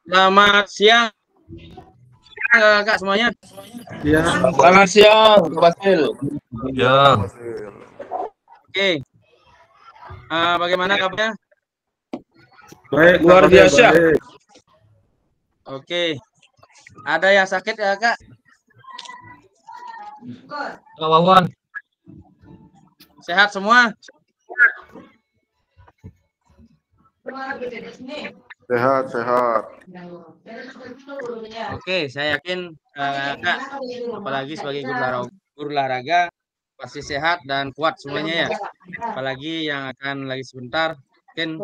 Selamat siang Kak semuanya. Ya. Selamat siang, Pak Basil. Ya. Oke. Bagaimana kabarnya? Baik, luar biasa. Baik. Oke. Ada yang sakit ya Kak? Wawan. Sehat semua? Sehat. Oke, saya yakin Kak, apalagi sebagai guru olahraga pasti sehat dan kuat semuanya ya. Apalagi yang akan lagi sebentar, mungkin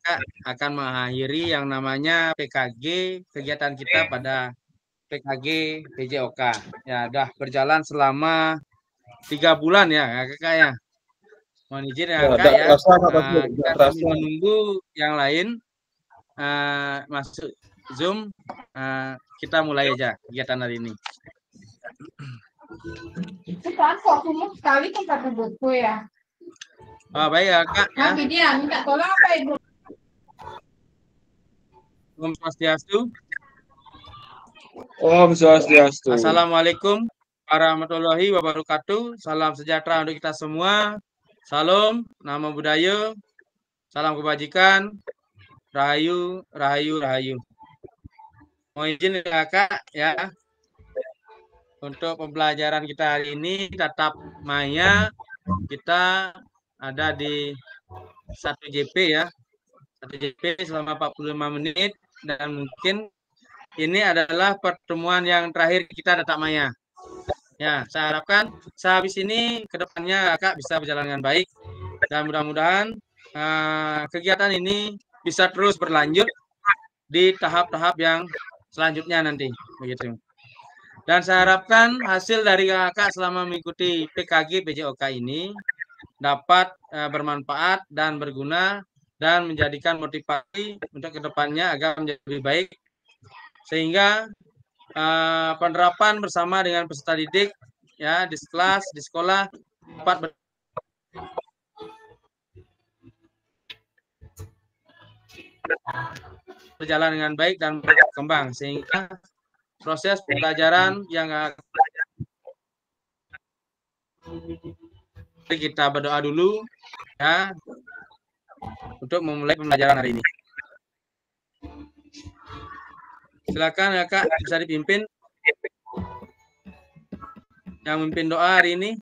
Kak akan mengakhiri yang namanya PKG, kegiatan kita pada PKG PJOK. Ya, udah berjalan selama 3 bulan ya Kak ya. Mohon izin ya Kak ya. Kita sambil menunggu yang lain masuk Zoom, kita mulai aja kegiatan hari ini. Itu kan kok sumuk sekali tempat dudukku ya. Baik ya Kak ya. Dia minta tolong apa Ibu? Om Swastiastu. Om Swastiastu. Assalamualaikum warahmatullahi wabarakatuh. Salam sejahtera untuk kita semua. Salam, namo buddhaya, salam kebajikan, rahayu, rahayu, rahayu. Mohon izin ya Kak ya. Untuk pembelajaran kita hari ini tatap maya, kita ada di 1 JP ya. 1 JP selama 45 menit dan mungkin ini adalah pertemuan yang terakhir kita tatap maya. Ya, saya harapkan sehabis ini ke depannya Kak bisa berjalan dengan baik dan mudah-mudahan kegiatan ini bisa terus berlanjut di tahap-tahap yang selanjutnya nanti begitu. Dan saya harapkan hasil dari Kakak selama mengikuti PKG PJOK ini dapat bermanfaat dan berguna dan menjadikan motivasi untuk kedepannya agar menjadi lebih baik sehingga penerapan bersama dengan peserta didik ya di kelas di sekolah dapat berjalan dengan baik dan berkembang sehingga proses pembelajaran yang kita berdoa dulu ya untuk memulai pembelajaran hari ini. Silakan ya Kak bisa dipimpin. Yang memimpin doa hari ini.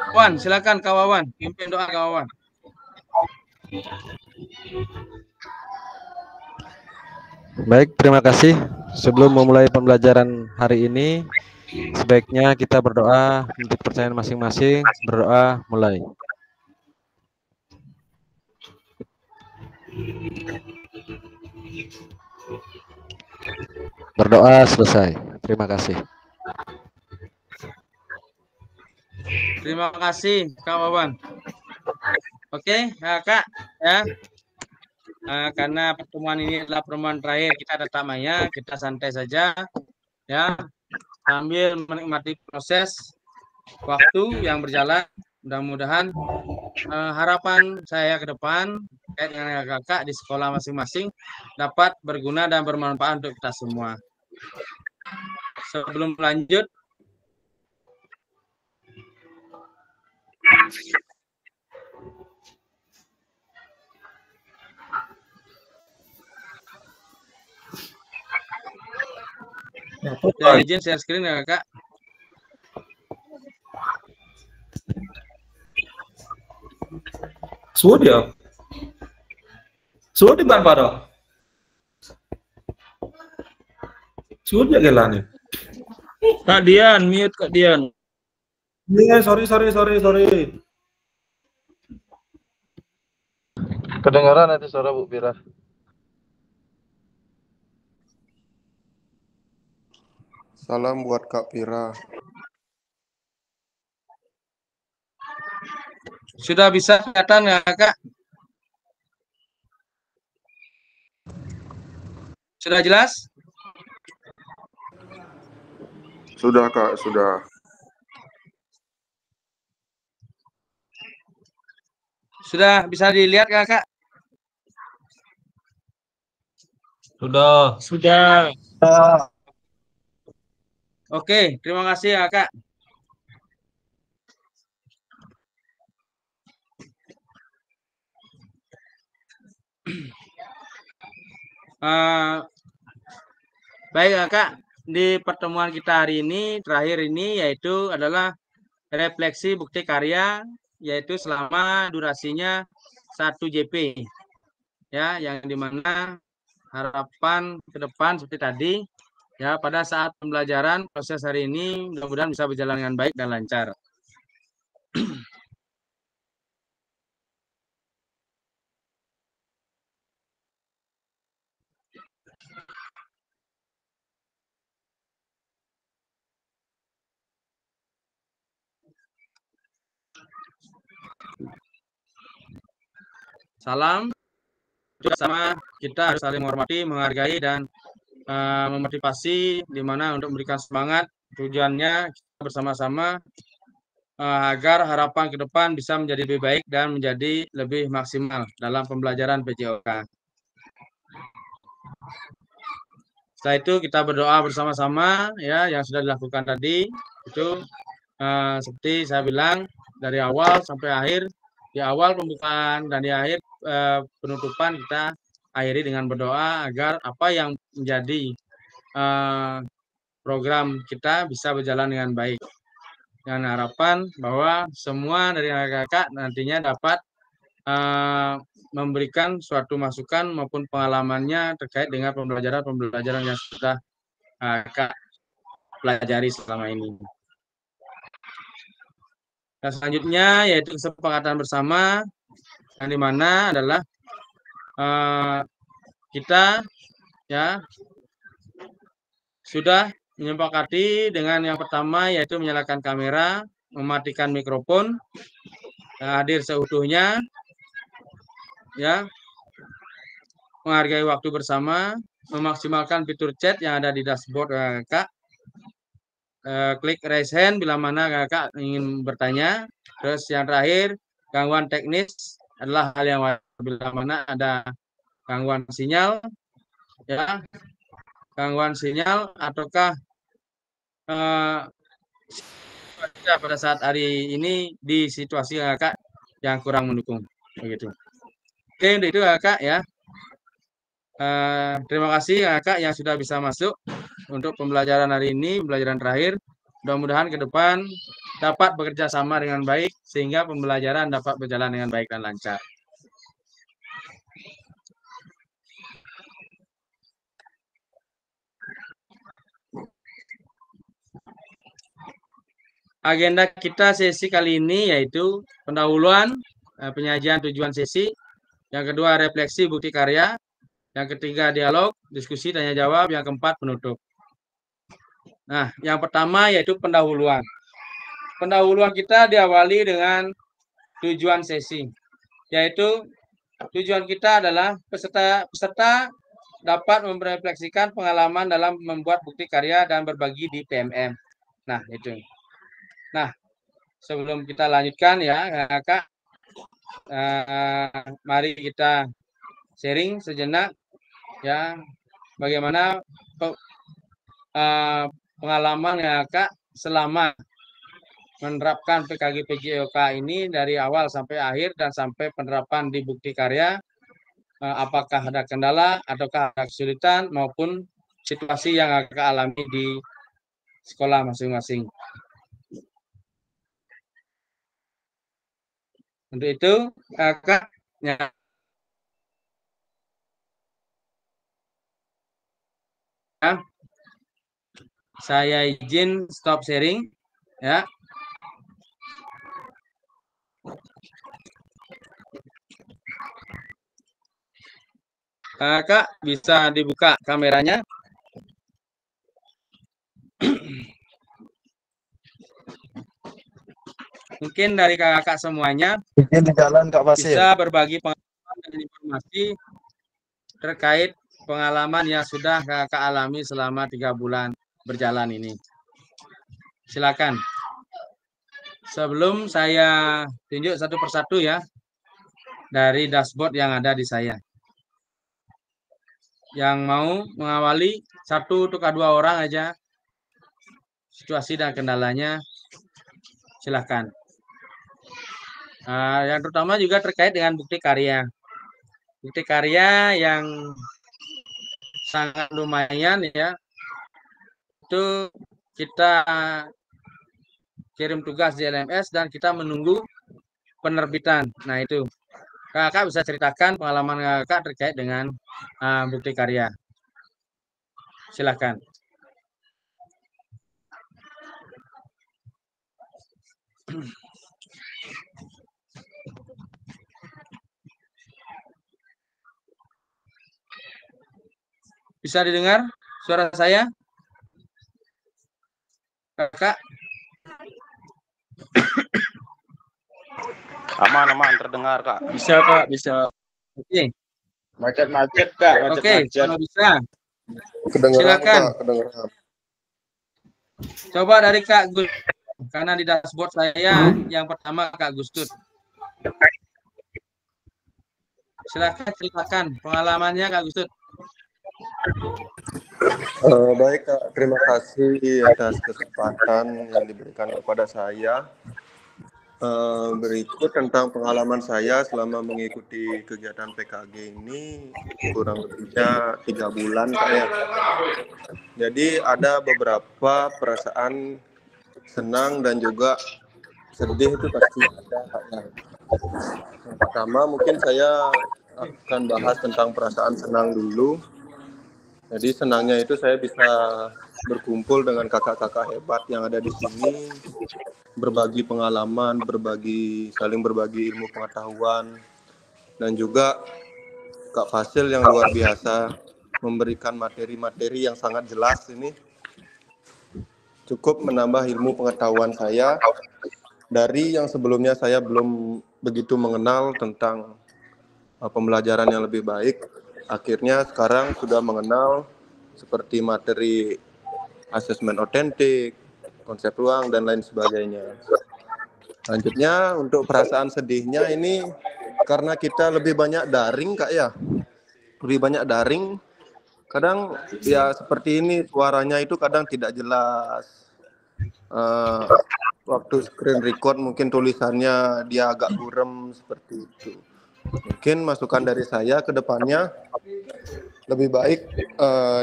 Kawan, silakan kawan, pimpin doa kawan. Baik, terima kasih. Sebelum memulai pembelajaran hari ini, sebaiknya kita berdoa untuk kepercayaan masing-masing. Berdoa mulai. Berdoa selesai. Terima kasih. Terima kasih Kak Wawan. Oke, Kak ya. Karena pertemuan ini adalah pertemuan terakhir kita tatap maya, kita santai saja ya sambil menikmati proses waktu yang berjalan. Mudah-mudahan harapan saya ke depan terkait dengan kakak di sekolah masing-masing dapat berguna dan bermanfaat untuk kita semua. Sebelum lanjut, saya izin share screen ya Kak. Sudah. Sudah Bang Paro. Sudah gelane. Kak Dian, mute Kak Dian. Iya, sorry. Kedengaran nanti suara Bu Pira. Salam buat Kak Pira. Sudah bisa kelihatan nggak, Kak? Sudah jelas? Sudah Kak, sudah. Sudah bisa dilihat, Kak? Sudah. Sudah. Oke, terima kasih, Kak. Baik, Kak. Di pertemuan kita hari ini, terakhir ini, yaitu adalah refleksi bukti karya, yaitu selama durasinya 1 JP. Ya, yang dimana harapan ke depan seperti tadi, ya pada saat pembelajaran proses hari ini mudah-mudahan bisa berjalan dengan baik dan lancar. Salam. Sama kita harus saling menghormati, menghargai, dan memotivasi, di mana untuk memberikan semangat. Tujuannya kita bersama-sama agar harapan ke depan bisa menjadi lebih baik dan menjadi lebih maksimal dalam pembelajaran PJOK. Setelah itu kita berdoa bersama-sama, ya, yang sudah dilakukan tadi itu seperti saya bilang dari awal sampai akhir. Di awal pembukaan dan di akhir penutupan kita akhiri dengan berdoa agar apa yang menjadi program kita bisa berjalan dengan baik. Dengan harapan bahwa semua dari kakak nantinya dapat memberikan suatu masukan maupun pengalamannya terkait dengan pembelajaran yang sudah kakak pelajari selama ini. Dan selanjutnya yaitu kesepakatan bersama, yang dimana adalah kita ya sudah menyepakati dengan yang pertama yaitu menyalakan kamera, mematikan mikrofon, hadir seutuhnya, ya, menghargai waktu bersama, memaksimalkan fitur chat yang ada di dashboard kakak. Klik raise hand bila mana kakak ingin bertanya. Terus yang terakhir, gangguan teknis adalah hal yang wajar bila mana ada gangguan sinyal, ya, gangguan sinyal ataukah pada saat hari ini di situasi kakak yang kurang mendukung, begitu. Oke, itu kakak ya. Terima kasih kakak yang sudah bisa masuk untuk pembelajaran hari ini, pembelajaran terakhir. Mudah-mudahan ke depan dapat bekerja sama dengan baik sehingga pembelajaran dapat berjalan dengan baik dan lancar. Agenda kita sesi kali ini yaitu pendahuluan, penyajian tujuan sesi, yang kedua refleksi bukti karya, yang ketiga dialog, diskusi, tanya jawab, yang keempat penutup. Nah, yang pertama yaitu pendahuluan. Pendahuluan kita diawali dengan tujuan sesi, yaitu tujuan kita adalah peserta dapat merefleksikan pengalaman dalam membuat bukti karya dan berbagi di PMM. Nah, itu. Nah, sebelum kita lanjutkan ya, kakak, mari kita sharing sejenak ya, bagaimana pengalaman kakak selama menerapkan PKG PJOK ini dari awal sampai akhir dan sampai penerapan di bukti karya. Apakah ada kendala ataukah ada kesulitan maupun situasi yang kakak alami di sekolah masing-masing. Untuk itu kakak saya izin stop sharing ya. Kakak bisa dibuka kameranya. Mungkin dari kakak semuanya Mungkin di jalan Kak Fasil. bisa berbagi pengalaman dan informasi terkait pengalaman yang sudah kakak alami selama 3 bulan berjalan ini. Silakan. Sebelum saya tunjuk satu persatu ya dari dashboard yang ada di saya. Yang mau mengawali 1-2 orang aja situasi dan kendalanya, silakan. Yang terutama juga terkait dengan bukti karya. Bukti karya yang sangat lumayan ya. Itu kita kirim tugas di LMS dan kita menunggu penerbitan. Nah itu, kakak bisa ceritakan pengalaman kakak terkait dengan bukti karya. Silakan. Bisa didengar suara saya? Kakak? Aman, terdengar, Kak. Bisa, Kak, bisa. Oke. Macet-macet, Kak, Oke, macet-macet. kalau bisa. Kedengeran Silakan. Kak, kedengeran. Coba dari Kak Gus, karena di dashboard saya yang pertama Kak Gustut. Silakan ceritakan pengalamannya Kak Gustut. Baik Kak, terima kasih atas kesempatan yang diberikan kepada saya. Berikut tentang pengalaman saya selama mengikuti kegiatan PKG ini kurang lebihnya 3 bulan Kak ya. Jadi ada beberapa perasaan senang dan juga sedih itu pasti ada Kak ya. Yang pertama mungkin saya akan bahas tentang perasaan senang dulu. Jadi senangnya itu saya bisa berkumpul dengan kakak-kakak hebat yang ada di sini, berbagi pengalaman, saling berbagi ilmu pengetahuan, dan juga Kak Fasil yang luar biasa memberikan materi-materi yang sangat jelas ini, cukup menambah ilmu pengetahuan saya dari yang sebelumnya saya belum begitu mengenal tentang pembelajaran yang lebih baik. Akhirnya sekarang sudah mengenal seperti materi asesmen otentik, konsep ruang, dan lain sebagainya. Lanjutnya untuk perasaan sedihnya ini karena kita lebih banyak daring Kak ya. Lebih banyak daring, kadang ya seperti ini suaranya itu kadang tidak jelas. Waktu screen record mungkin tulisannya dia agak buram seperti itu. Mungkin masukan dari saya ke depannya lebih baik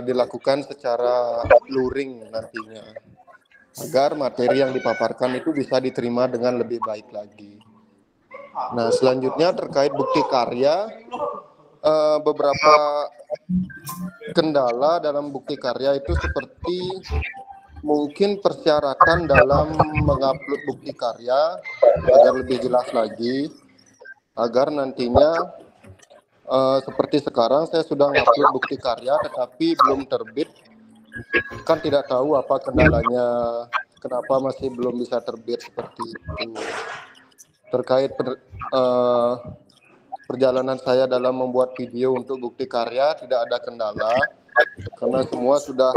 dilakukan secara luring nantinya, agar materi yang dipaparkan itu bisa diterima dengan lebih baik lagi. Nah, selanjutnya terkait bukti karya, beberapa kendala dalam bukti karya itu seperti mungkin persyaratan dalam mengupload bukti karya agar lebih jelas lagi, agar nantinya seperti sekarang saya sudah ngupload bukti karya tetapi belum terbit, kan tidak tahu apa kendalanya, kenapa masih belum bisa terbit seperti itu. Terkait perjalanan saya dalam membuat video untuk bukti karya tidak ada kendala karena semua sudah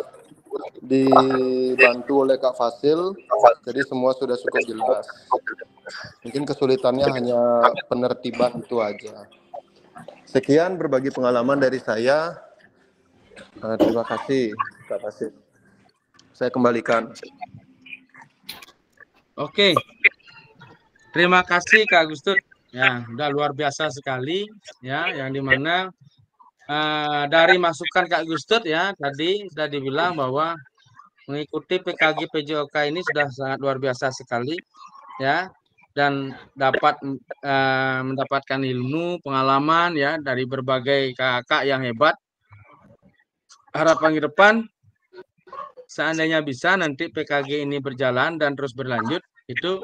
dibantu oleh Kak Fasil, jadi semua sudah cukup jelas. Mungkin kesulitannya hanya penertiban itu aja. Sekian berbagi pengalaman dari saya. Terima kasih Kak Fasil. Saya kembalikan. Oke. Terima kasih Kak Gustut. Ya, udah luar biasa sekali ya, yang dimana dari masukan Kak Gustut ya tadi sudah dibilang bahwa mengikuti PKG PJOK ini sudah sangat luar biasa sekali ya, dan dapat mendapatkan ilmu pengalaman ya dari berbagai kakak yang hebat. Harapan ke depan seandainya bisa nanti PKG ini berjalan dan terus berlanjut, itu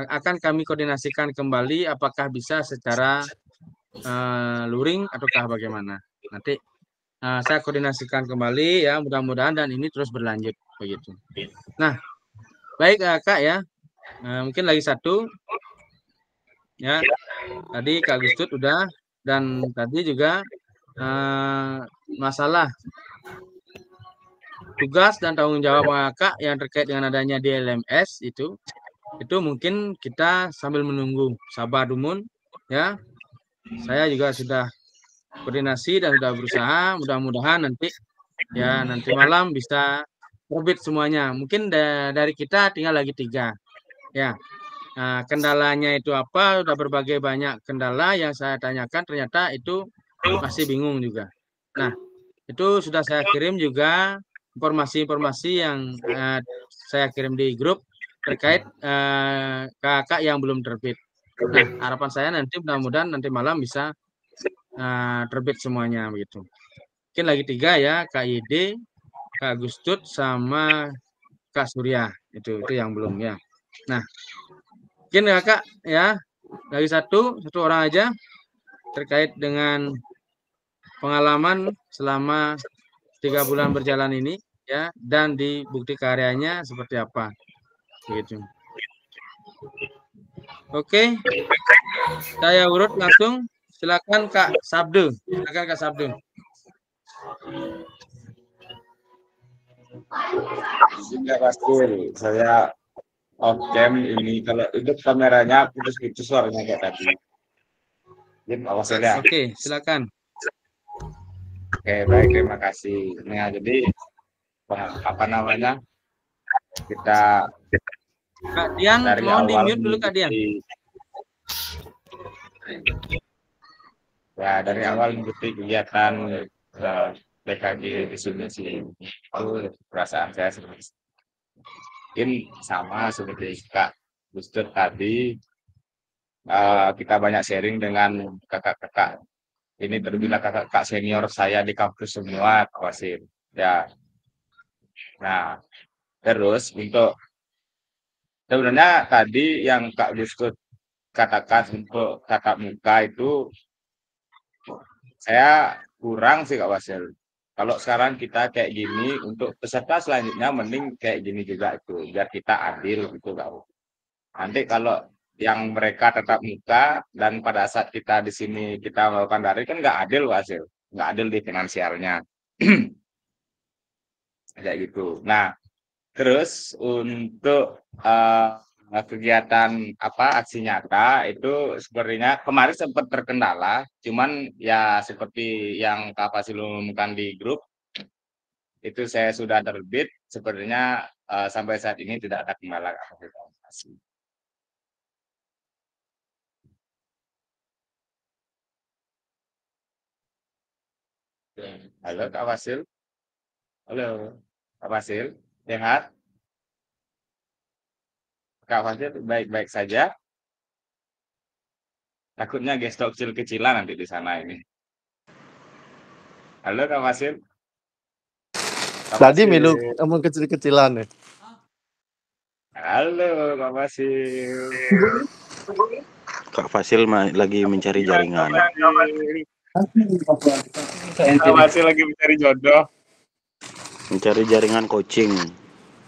akan kami koordinasikan kembali apakah bisa secara luring ataukah bagaimana. Nanti saya koordinasikan kembali ya, mudah-mudahan dan ini terus berlanjut begitu. Nah, baik Kak ya. Mungkin lagi satu ya. Tadi Kak Gustut udah, dan tadi juga masalah tugas dan tanggung jawab Kak yang terkait dengan adanya DLMS itu mungkin kita sambil menunggu, sabar dumun ya. Saya juga sudah koordinasi dan sudah berusaha, mudah-mudahan nanti malam bisa terbit semuanya. Mungkin dari kita tinggal lagi 3 ya. Nah, kendalanya itu apa? Sudah berbagai banyak kendala yang saya tanyakan, ternyata itu masih bingung juga. Nah, itu sudah saya kirim juga informasi-informasi yang saya kirim di grup terkait kakak yang belum terbit. Nah, harapan saya nanti mudah-mudahan nanti malam bisa terbit semuanya begitu. Mungkin lagi 3 ya, Kak Yede, Kak Gustut, sama Kak Surya. Itu yang belum ya. Nah, mungkin Kakak ya, lagi satu orang aja terkait dengan pengalaman selama 3 bulan berjalan ini ya, dan di bukti karyanya seperti apa begitu. Oke, saya urut langsung. Silakan Kak Sabdu. Enggak pasti. Saya off cam ini kalau itu kameranya putus-putus suaranya kayak tadi. Jadi awas ya. Oke, silakan. Oke, baik, terima kasih. Nah, jadi apa namanya? Kita Kak Dian, dari mohon awal di-mute dulu Kak Dian. Ya, dari awal mengikuti kegiatan PKG di Sulawesi itu perasaan saya mungkin sama seperti Kak Gustur tadi. Kita banyak sharing dengan kakak-kakak. Ini terbilang kakak-kakak senior saya di kampus semua, Pak Wasil. Ya. Nah, terus untuk sebenarnya tadi yang Kak Gustur katakan untuk tatap muka itu saya kurang sih Kak Wasil. Kalau sekarang kita kayak gini, untuk peserta selanjutnya mending kayak gini juga itu, biar kita adil gitu Kak. Nanti kalau yang mereka tetap muka dan pada saat kita di sini kita melakukan daring kan nggak adil Wasil, nggak adil di finansialnya. Kayak gitu. Nah, terus untuk kegiatan aksi nyata itu sebenarnya kemarin sempat terkendala, cuman ya seperti yang Kak Fasil umumkan di grup itu saya sudah terbit, sebenarnya sampai saat ini tidak ada kendala aksi. Halo Kak Fasil. Halo Kak Fasil, sehat? Kak Fasil baik-baik saja? Takutnya gestok kecil-kecilan nanti di sana ini. Halo Kak Fasil. Tadi milu emang kecil-kecilan ya. Halo Kak Fasil. Kak Fasil lagi mencari jaringan. Kak Fasil lagi mencari jodoh. Mencari jaringan coaching.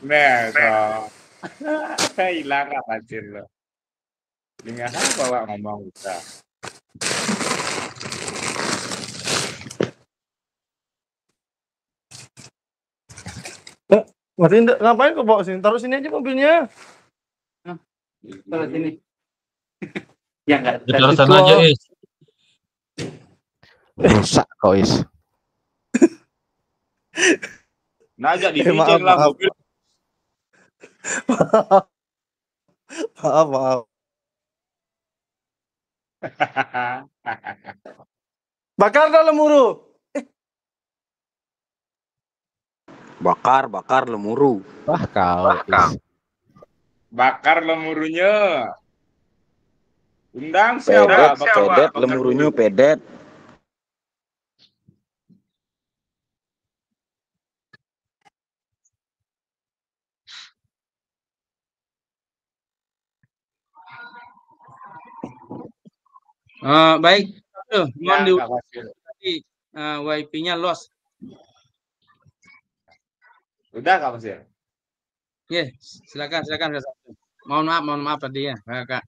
Nah, hilang Kak Fasil loh. Dengan apa Pak ngomong kita? Martin, ngapain kau bawa sini? Taruh sini aja mobilnya. Taruh sini. Ya enggak. Taruh sana aja, Is. Rusak kau, Is. Nah, ajak di maaf, lah maaf. mobil. Maaf. Bakar dalam muru. Bakar lemuru. Wah, kau, Is. Bakar lemurunya. Undang siapa? Pedet lemurunya pedet. Baik, Tuh, Ya, mohon Kak Fasil. tadi WiFi-nya lost. Udah, Kak Fasil. Oke, silakan. Mohon maaf tadi ya, Kak.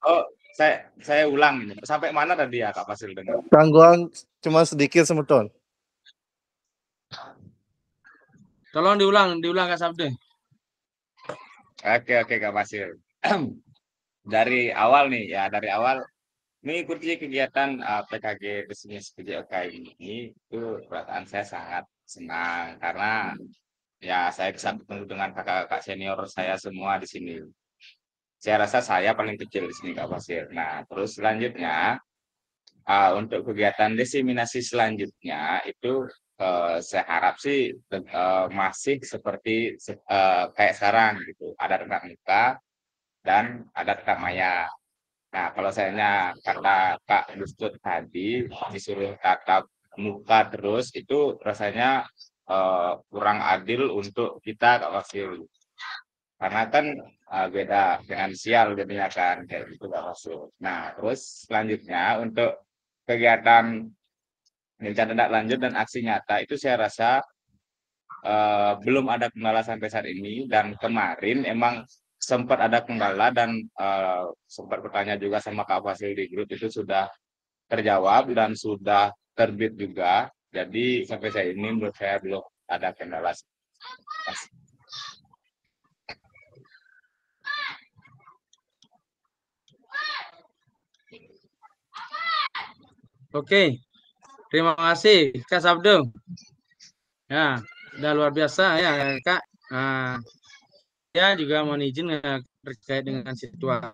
Oh, saya ulang ini. Sampai mana tadi ya, Kak Fasil dengar? Gangguan cuma sedikit semeton. Tolong diulang Kak Sabde. Oke, Kak Fasil. Dari awal nih, ya dari awal mengikuti kegiatan PKG Bisnis PJOK ini, itu perasaan saya sangat senang karena ya saya bisa bertemu dengan kakak-kakak senior saya semua di sini. Saya rasa saya paling kecil di sini, Kak Fasil. Nah, terus selanjutnya untuk kegiatan diseminasi selanjutnya itu saya harap sih masih seperti kayak sekarang gitu. Ada tatap muka dan ada tatap maya. Nah, kalau saya kata Kak Gustut tadi disuruh tatap muka terus itu rasanya kurang adil untuk kita, Kak Fasil. Karena kan beda dengan sial jadinya kan kayak gitu, Kak Fasil. Nah, terus selanjutnya untuk kegiatan rencana tindak lanjut dan aksi nyata itu saya rasa belum ada kendala sampai saat ini, dan kemarin emang sempat ada kendala dan sempat bertanya juga sama Kak Fasil di grup, itu sudah terjawab dan sudah terbit juga. Jadi sampai saat ini menurut saya belum ada kendala. Oke. Terima kasih Kak Sabdo. Ya, udah luar biasa ya Kak. Nah, saya juga mohon izin terkait dengan situasi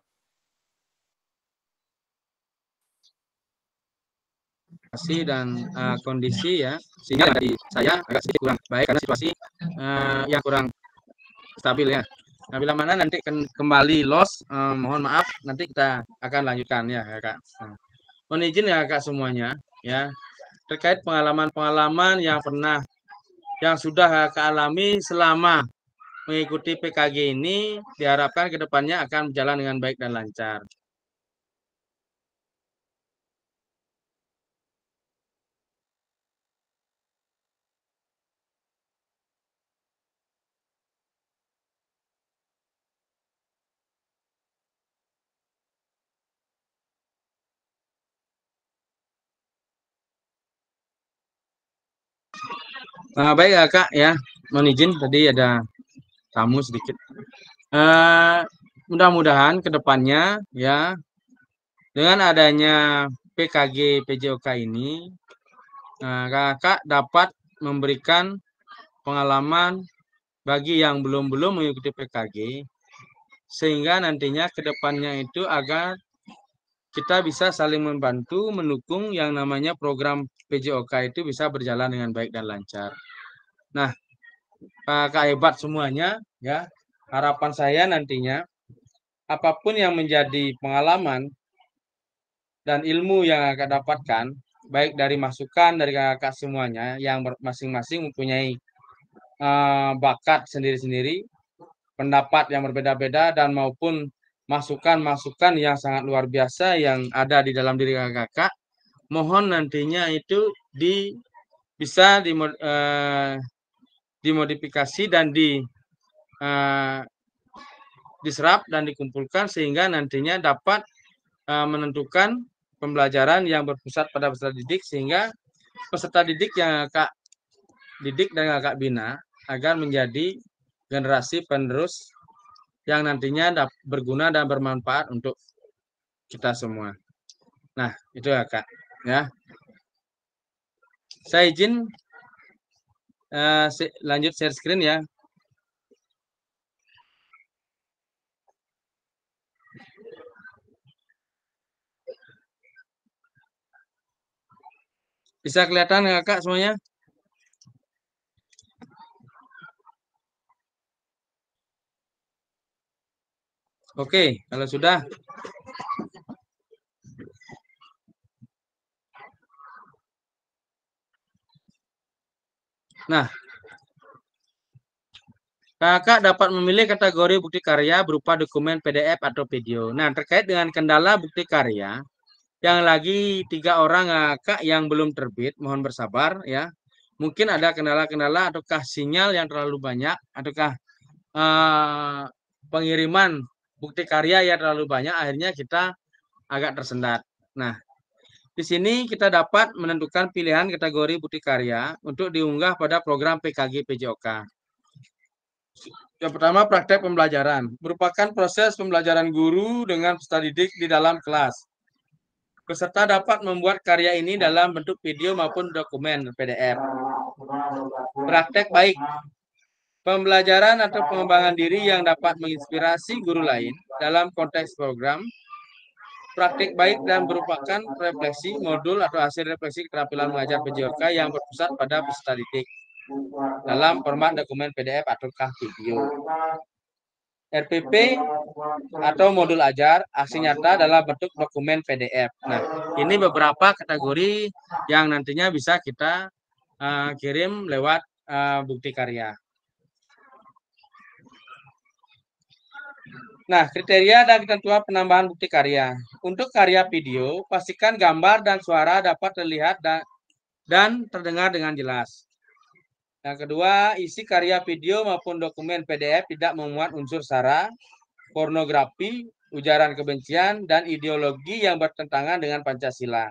dan kondisi ya. Sehingga dari saya agak sedikit kurang baik karena situasi yang kurang stabil ya. Nah, bila mana nanti kembali loss, mohon maaf, nanti kita akan lanjutkan ya Kak. Mohon izin ya Kak semuanya ya. Terkait pengalaman-pengalaman yang sudah Kak alami selama mengikuti PKG ini, diharapkan ke depannya akan berjalan dengan baik dan lancar. Baik ya Kak ya, mohon izin tadi ada tamu sedikit. Mudah-mudahan ke depannya ya, dengan adanya PKG PJOK ini, Kakak dapat memberikan pengalaman bagi yang belum mengikuti PKG, sehingga nantinya ke depannya itu agar kita bisa saling membantu, mendukung yang namanya program PJOK itu bisa berjalan dengan baik dan lancar. Nah, Kak hebat semuanya ya. Harapan saya nantinya apapun yang menjadi pengalaman dan ilmu yang akan dapatkan, baik dari masukan dari kakak semuanya yang masing-masing mempunyai bakat sendiri-sendiri, pendapat yang berbeda-beda, dan maupun masukan-masukan yang sangat luar biasa yang ada di dalam diri kakak, mohon nantinya itu bisa dimodifikasi dan diserap dan dikumpulkan sehingga nantinya dapat menentukan pembelajaran yang berpusat pada peserta didik, sehingga peserta didik yang kakak didik dan kakak bina agar menjadi generasi penerus yang nantinya berguna dan bermanfaat untuk kita semua. Nah, itu ya Kak ya. Saya izin lanjut share screen ya. Bisa kelihatan ya Kak semuanya? Oke, kalau sudah. Nah, kakak dapat memilih kategori bukti karya berupa dokumen PDF atau video. Nah, terkait dengan kendala bukti karya, Yang lagi 3 orang Kak yang belum terbit, mohon bersabar ya. Mungkin ada kendala-kendala ataukah sinyal yang terlalu banyak, ataukah pengiriman bukti karya yang terlalu banyak, akhirnya kita agak tersendat. Nah, di sini kita dapat menentukan pilihan kategori bukti karya untuk diunggah pada program PKG PJOK. Yang pertama, praktek pembelajaran. Merupakan proses pembelajaran guru dengan peserta didik di dalam kelas. Peserta dapat membuat karya ini dalam bentuk video maupun dokumen PDF. Praktek baik. Pembelajaran atau pengembangan diri yang dapat menginspirasi guru lain dalam konteks program. Praktik baik dan merupakan refleksi modul atau hasil refleksi keterampilan mengajar PJOK yang berpusat pada peserta didik dalam format dokumen PDF ataukah video. RPP atau modul ajar, aksi nyata dalam bentuk dokumen PDF. Nah, ini beberapa kategori yang nantinya bisa kita kirim lewat bukti karya. Nah, kriteria dan ketentuan penambahan bukti karya. Untuk karya video, pastikan gambar dan suara dapat terlihat dan terdengar dengan jelas. Yang kedua, isi karya video maupun dokumen PDF tidak memuat unsur sara, pornografi, ujaran kebencian, dan ideologi yang bertentangan dengan Pancasila.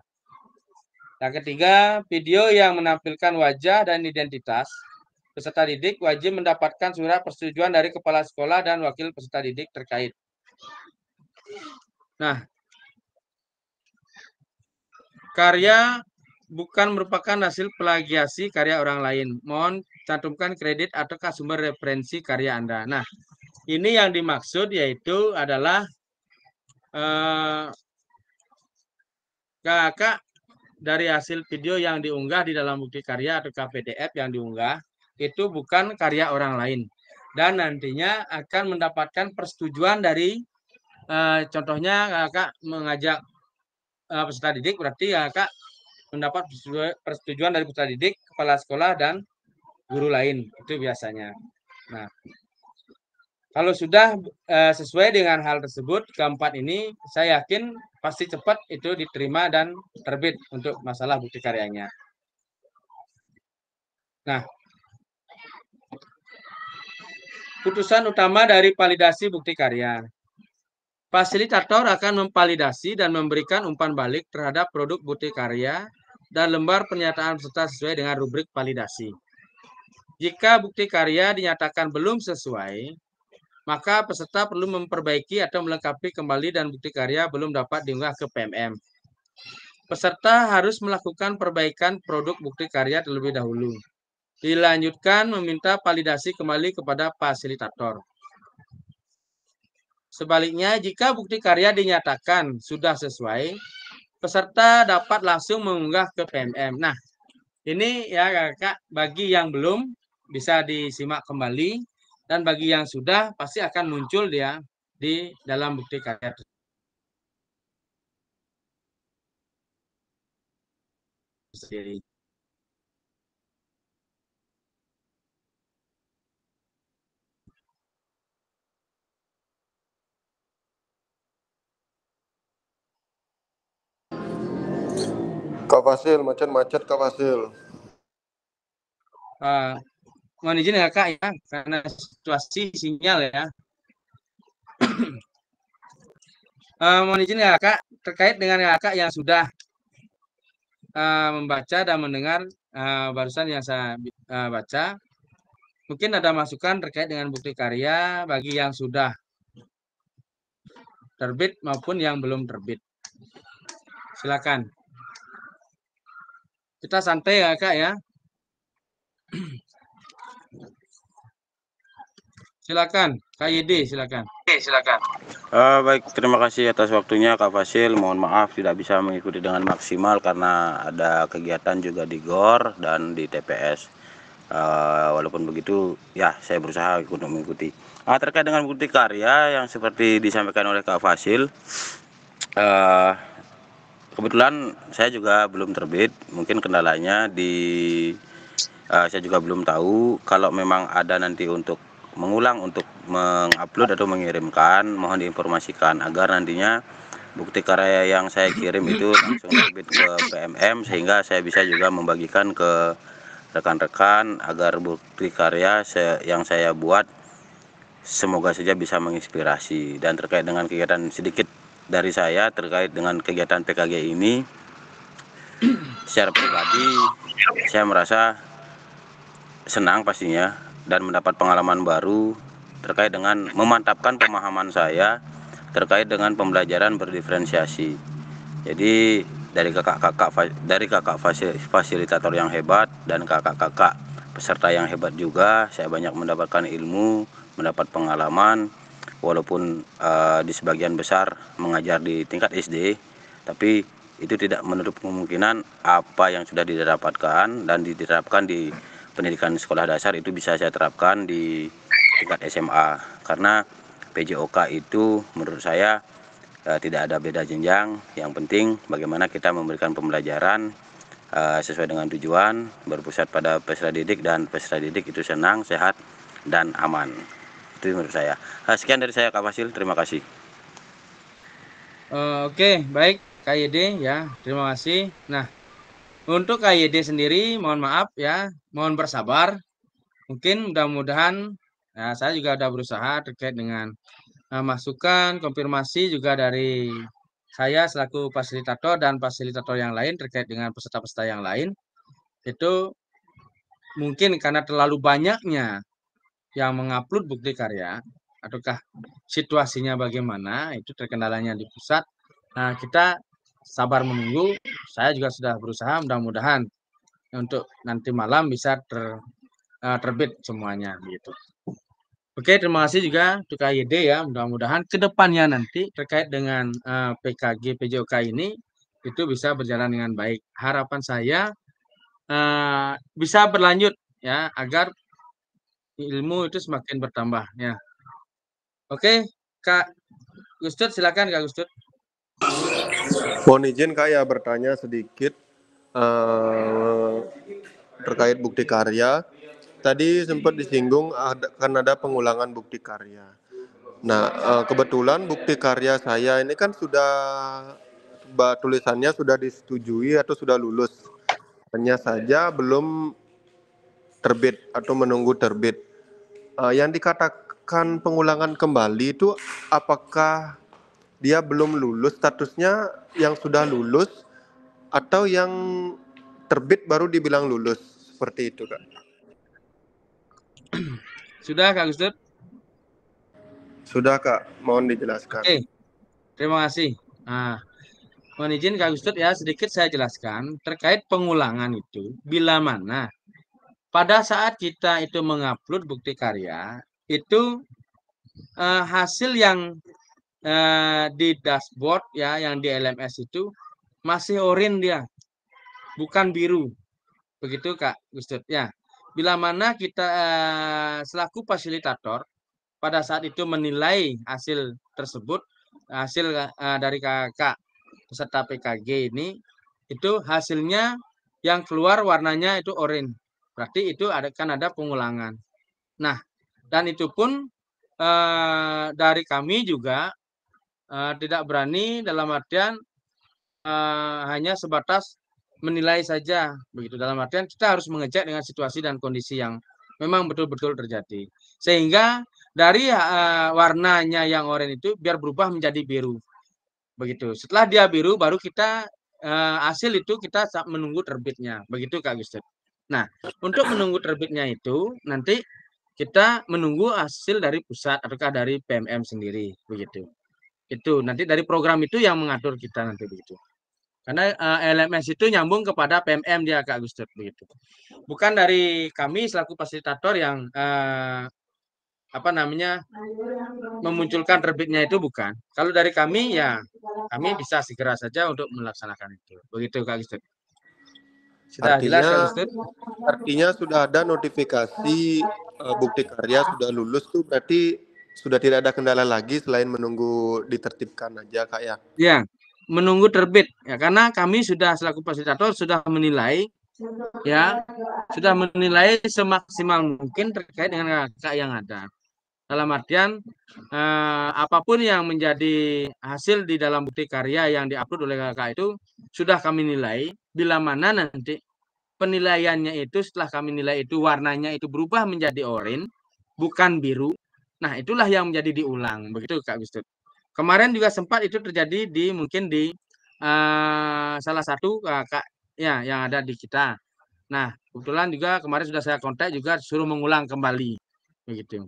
Yang ketiga, video yang menampilkan wajah dan identitas peserta didik wajib mendapatkan surat persetujuan dari kepala sekolah dan wakil peserta didik terkait. Nah, karya bukan merupakan hasil plagiasi karya orang lain. Mohon cantumkan kredit ataukah sumber referensi karya Anda. Nah, ini yang dimaksud yaitu adalah kakak dari hasil video yang diunggah di dalam bukti karya atau PDF yang diunggah itu bukan karya orang lain. Dan nantinya akan mendapatkan persetujuan dari contohnya kakak mengajak peserta didik, berarti kakak mendapat persetujuan dari peserta didik, kepala sekolah, dan guru lain. Itu biasanya. Nah, kalau sudah sesuai dengan hal tersebut, keempat ini, saya yakin pasti cepat itu diterima dan terbit untuk masalah bukti karyanya. Nah, putusan utama dari validasi bukti karya. Fasilitator akan memvalidasi dan memberikan umpan balik terhadap produk bukti karya dan lembar pernyataan peserta sesuai dengan rubrik validasi. Jika bukti karya dinyatakan belum sesuai, maka peserta perlu memperbaiki atau melengkapi kembali dan bukti karya belum dapat diunggah ke PMM. Peserta harus melakukan perbaikan produk bukti karya terlebih dahulu. Dilanjutkan meminta validasi kembali kepada fasilitator. Sebaliknya, jika bukti karya dinyatakan sudah sesuai, peserta dapat langsung mengunggah ke PMM. Nah, ini ya kakak, bagi yang belum bisa disimak kembali, dan bagi yang sudah pasti akan muncul dia di dalam bukti karya. Kak Fasil, macet Kak Fasil. Mohon izin ya Kak ya, karena situasi sinyal ya. Mohon izin ya Kak, terkait dengan Kakak yang sudah membaca dan mendengar barusan yang saya baca, mungkin ada masukan terkait dengan bukti karya bagi yang sudah terbit maupun yang belum terbit. Silakan. Kita santai ya Kak ya. Silakan, Kak Yedi, silakan. Baik, terima kasih atas waktunya Kak Fasil. Mohon maaf tidak bisa mengikuti dengan maksimal karena ada kegiatan juga di GOR dan di TPS. Walaupun begitu, ya saya berusaha untuk mengikuti. Terkait dengan bukti karya yang seperti disampaikan oleh Kak Fasil, kebetulan saya juga belum terbit. Mungkin kendalanya saya juga belum tahu. Kalau memang ada nanti untuk mengulang untuk mengupload atau mengirimkan, mohon diinformasikan agar nantinya bukti karya yang saya kirim itu langsung terbit ke PMM, sehingga saya bisa juga membagikan ke rekan-rekan agar bukti karya yang saya buat semoga saja bisa menginspirasi. Dan terkait dengan kegiatan sedikit dari saya terkait dengan kegiatan PKG ini, secara pribadi saya merasa senang pastinya dan mendapat pengalaman baru terkait dengan memantapkan pemahaman saya terkait dengan pembelajaran berdiferensiasi. Jadi dari kakak fasilitator yang hebat dan kakak-kakak peserta yang hebat juga, saya banyak mendapatkan ilmu, mendapat pengalaman, walaupun di sebagian besar mengajar di tingkat SD, tapi itu tidak menutup kemungkinan apa yang sudah didapatkan dan diterapkan di pendidikan sekolah dasar itu bisa saya terapkan di tingkat SMA, karena PJOK itu menurut saya tidak ada beda jenjang. Yang penting bagaimana kita memberikan pembelajaran sesuai dengan tujuan, berpusat pada peserta didik, dan peserta didik itu senang, sehat, dan aman. Itu menurut saya. Sekian dari saya, Kak Fasil. Terima kasih. Oke, baik KYD ya, terima kasih. Nah, untuk KYD sendiri mohon maaf ya, mohon bersabar. Mungkin mudah-mudahan ya, saya juga sudah berusaha terkait dengan masukan, konfirmasi juga dari saya selaku fasilitator dan fasilitator yang lain terkait dengan peserta-peserta yang lain. Itu mungkin karena terlalu banyaknya yang mengupload bukti karya, ataukah situasinya bagaimana, itu terkendalanya di pusat. Nah, kita sabar menunggu. Saya juga sudah berusaha, mudah-mudahan untuk nanti malam bisa terbit semuanya gitu. Oke, terima kasih juga untuk KYD ya. Mudah-mudahan ke depannya nanti terkait dengan PKG PJOK ini itu bisa berjalan dengan baik. Harapan saya bisa berlanjut ya, agar ilmu itu semakin bertambah ya. Oke, Kak Gustut, silakan Kak Gustut. Mohon izin Kak ya bertanya sedikit terkait bukti karya. Tadi sempat disinggung akan ada pengulangan bukti karya. Nah, kebetulan bukti karya saya ini kan sudah tulisannya sudah disetujui atau sudah lulus. Hanya saja belum terbit atau menunggu terbit. Yang dikatakan pengulangan kembali itu apakah dia belum lulus statusnya, yang sudah lulus, atau yang terbit baru dibilang lulus, seperti itu Kak? Sudah Kak Gustut? Sudah Kak, mohon dijelaskan. Oke, terima kasih. Nah, mohon izin Kak Gustut ya, sedikit saya jelaskan terkait pengulangan itu bila mana pada saat kita itu mengupload bukti karya itu hasil yang di dashboard ya, yang di LMS itu masih oranye dia, bukan biru. Begitu Kak Gustut ya. Bila mana kita selaku fasilitator pada saat itu menilai hasil tersebut, hasil dari kakak peserta PKG ini, itu hasilnya yang keluar warnanya itu oranye. Berarti itu kan ada pengulangan. Nah, dan itu pun dari kami juga tidak berani dalam artian hanya sebatas menilai saja, begitu. Dalam artian kita harus mengecek dengan situasi dan kondisi yang memang betul-betul terjadi, sehingga dari warnanya yang oranye itu biar berubah menjadi biru, begitu. Setelah dia biru, baru kita hasil itu kita menunggu terbitnya, begitu Kak Gustut. Nah, untuk menunggu terbitnya itu nanti kita menunggu hasil dari pusat ataukah dari PMM sendiri, begitu. Itu nanti dari program itu yang mengatur kita nanti, begitu. Karena LMS itu nyambung kepada PMM dia Kak Gustut, begitu. Bukan dari kami selaku fasilitator yang memunculkan terbitnya, itu bukan. Kalau dari kami ya kami bisa segera saja untuk melaksanakan itu. Begitu Kak Gustut. Sudah jelas Kak Gustut? Artinya sudah ada notifikasi bukti karya sudah lulus tuh, berarti sudah tidak ada kendala lagi selain menunggu ditertibkan aja Kak ya? Iya, menunggu terbit ya, karena kami sudah selaku fasilitator sudah menilai ya, sudah menilai semaksimal mungkin terkait dengan kakak yang ada. Dalam artian apapun yang menjadi hasil di dalam bukti karya yang diupload oleh kakak itu sudah kami nilai. Bila mana nanti penilaiannya itu setelah kami nilai itu warnanya itu berubah menjadi oranye, bukan biru. Nah, itulah yang menjadi diulang. Begitu Kak Gustut. Kemarin juga sempat itu terjadi mungkin di salah satu kakak ya yang ada di kita. Nah, kebetulan juga kemarin sudah saya kontak juga suruh mengulang kembali. Begitu.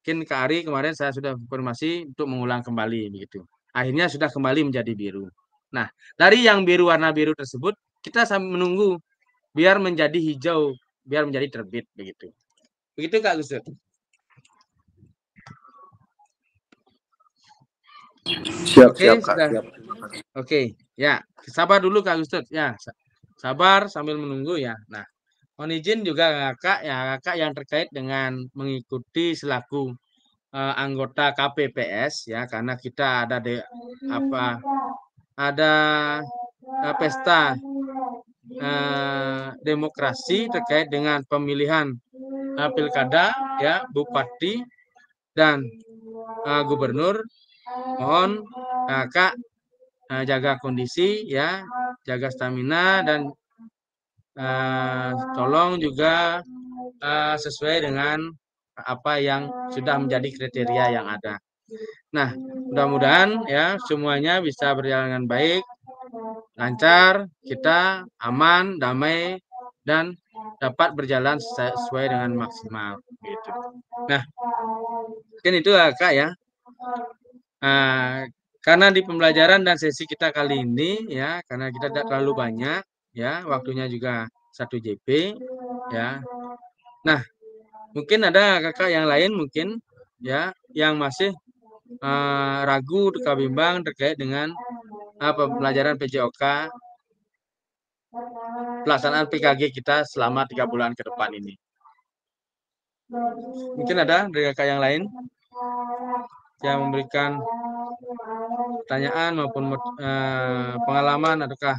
Mungkin Kak Ari kemarin saya sudah konfirmasi untuk mengulang kembali begitu. Akhirnya sudah kembali menjadi biru. Nah, dari yang biru warna biru tersebut kita sambil menunggu biar menjadi hijau, biar menjadi terbit begitu. Begitu Kak Gustut. Siap, Oke, siap, Kak. sudah. Siap. Oke, ya, sabar dulu Kak Gustut ya. Sabar sambil menunggu ya. Nah, mohon izin juga kakak yang terkait dengan mengikuti selaku anggota KPPS ya, karena kita ada pesta demokrasi terkait dengan pemilihan pilkada ya, bupati dan gubernur. Mohon kakak jaga kondisi ya, jaga stamina dan tolong juga sesuai dengan apa yang sudah menjadi kriteria yang ada. Nah, mudah-mudahan ya semuanya bisa berjalan dengan baik, lancar, kita aman, damai, dan dapat berjalan sesuai dengan maksimal. Gitu. Nah, mungkin itu Kak ya. Karena di pembelajaran dan sesi kita kali ini ya, karena kita tidak terlalu banyak ya, waktunya juga 1 JP ya. Nah, mungkin ada kakak yang lain mungkin ya yang masih ragu, bimbang terkait dengan pembelajaran PJOK pelaksanaan PKG kita selama 3 bulan ke depan ini. Mungkin ada dari kakak yang lain yang memberikan pertanyaan maupun pengalaman ataukah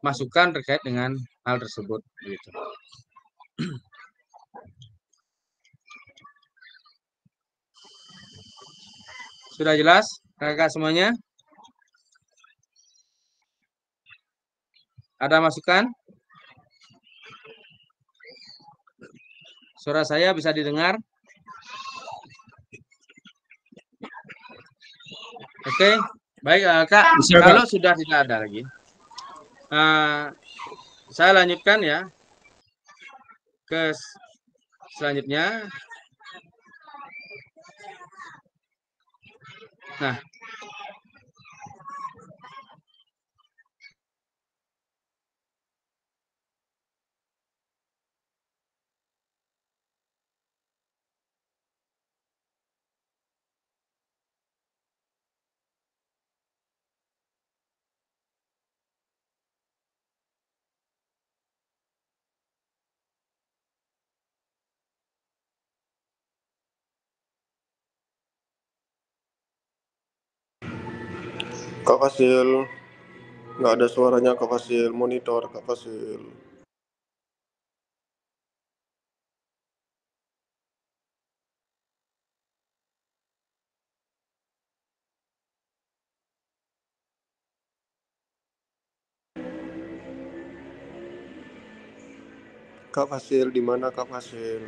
masukan terkait dengan hal tersebut. Gitu. Sudah jelas kakak semuanya? Ada masukan? Suara saya bisa didengar? Oke, baik Kak. Kalau sudah tidak ada lagi, saya lanjutkan ya ke selanjutnya. Nah, Kak Fasil, nggak ada suaranya Kak Fasil, monitor Kak Fasil. Kak Fasil, di mana Kak Fasil?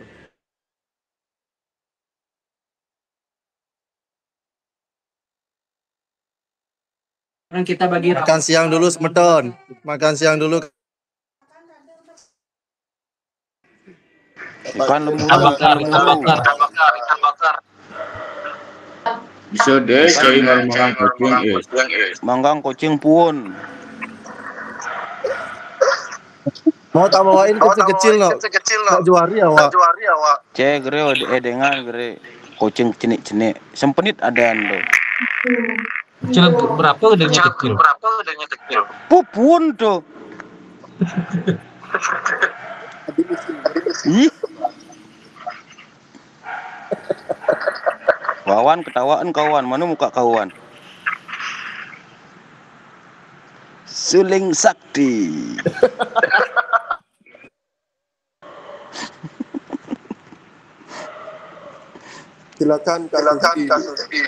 kita bagi Makan siang dulu, Semeton. Makan siang dulu. Ikan lembu. Bisa deh cai manggang kucing Manggang kucing pun. Mau tak bawain kecil-kecil no? Kak Juari awak. Cek gere edengan gere. Kucing cenik-cenik. Sempenit ada ando. Kecil berapa gedenya kecil? Pupun tuh. Ih. Wawan ketawaan kawan, mana muka kawan? Suling sakti. Silakan Kak Susi.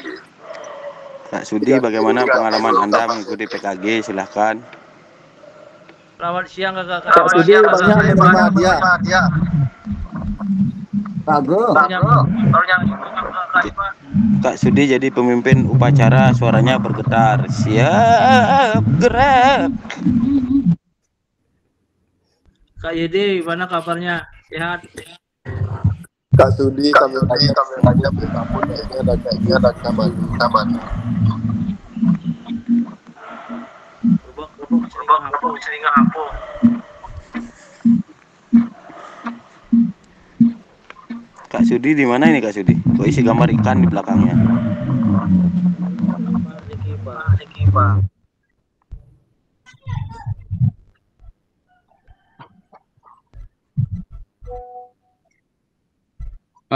Kak Sudi, bagaimana pengalaman Anda mengikuti PKG? Silahkan. Selamat siang kakak. Kak Sudi Bang Nya sama Muhammadiyah. Bagus. Kak Sudi jadi pemimpin upacara, suaranya bergetar. Siap, gerak. Kak Yedi, gimana kabarnya? Sehat? Kak Sudi kami tanya betapa baiknya dan kayaknya dan kaman. Kerubuk seringa hapo. Kak Sudi di mana ini Kak Sudi? Kok isi gambar ikan di belakangnya?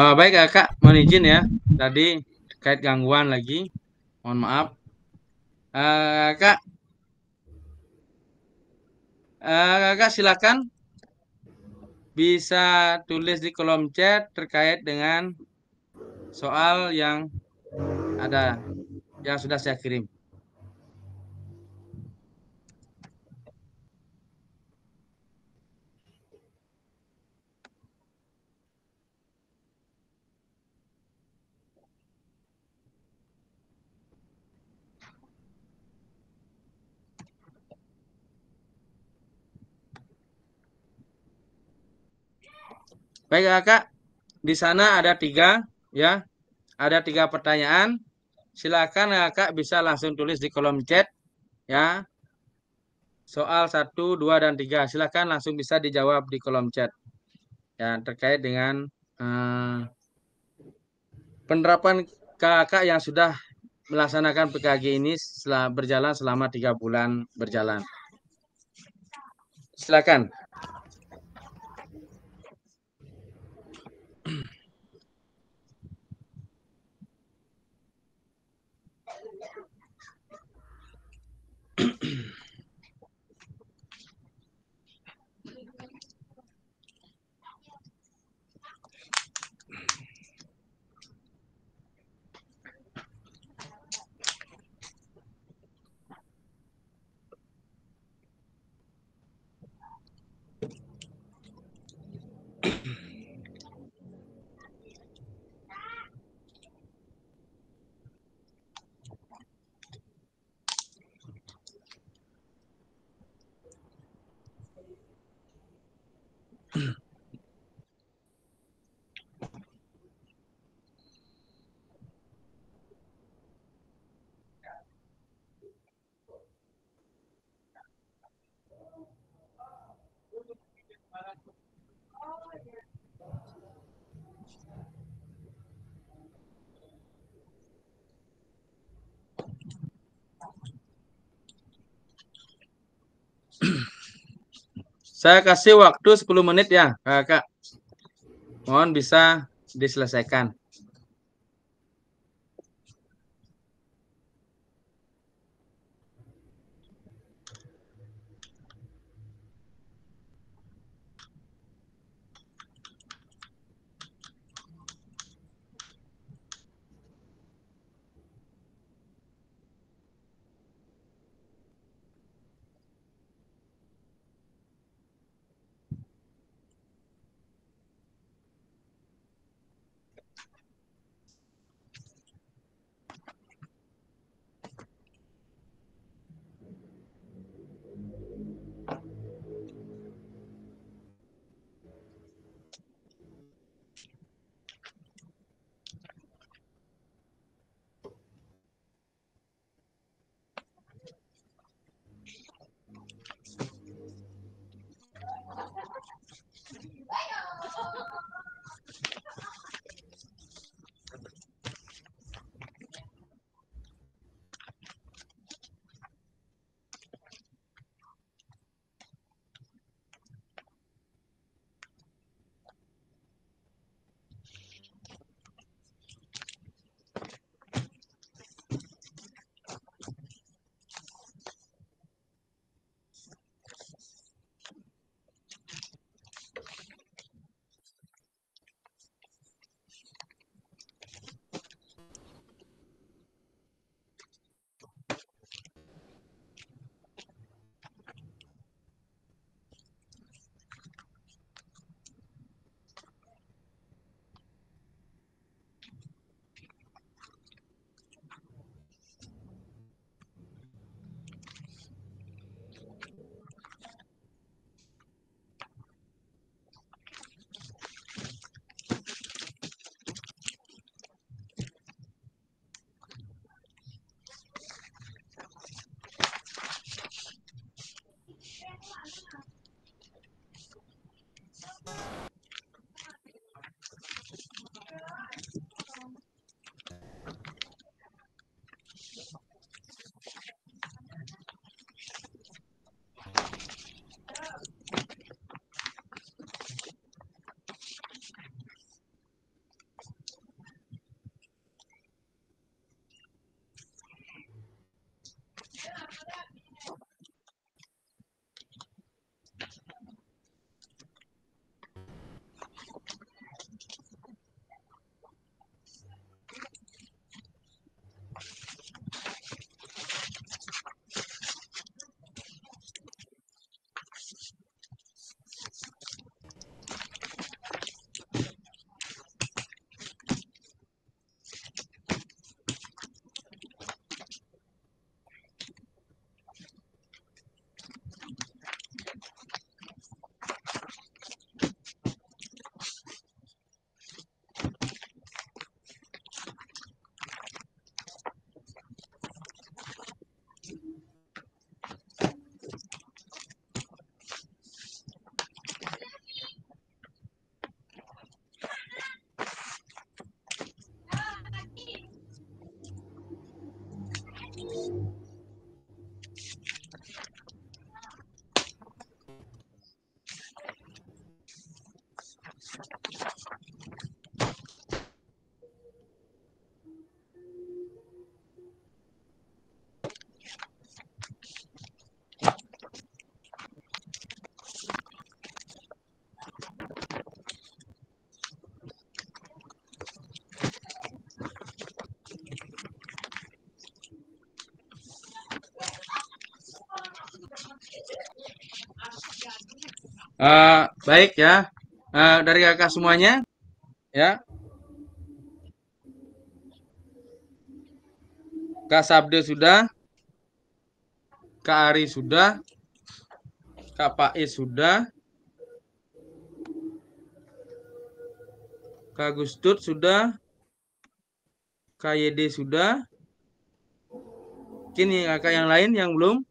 Baik kakak, mohon izin ya. Tadi terkait gangguan lagi, mohon maaf. Kak, kakak silakan bisa tulis di kolom chat terkait dengan soal yang ada, yang sudah saya kirim. Baik kakak, di sana ada 3 ya, ada 3 pertanyaan. Silakan kakak bisa langsung tulis di kolom chat ya. Soal 1, 2, dan 3 silakan langsung bisa dijawab di kolom chat ya, terkait dengan penerapan kakak yang sudah melaksanakan PKG ini setelah berjalan selama 3 bulan berjalan. Silakan. Saya kasih waktu 10 menit ya, kakak. Mohon bisa diselesaikan. Baik ya. Dari kakak semuanya ya. Kak Sabde sudah, Kak Ari sudah, Kak Pais sudah, Kak Gustut sudah, Kak Yede sudah. Mungkin kakak yang lain yang belum.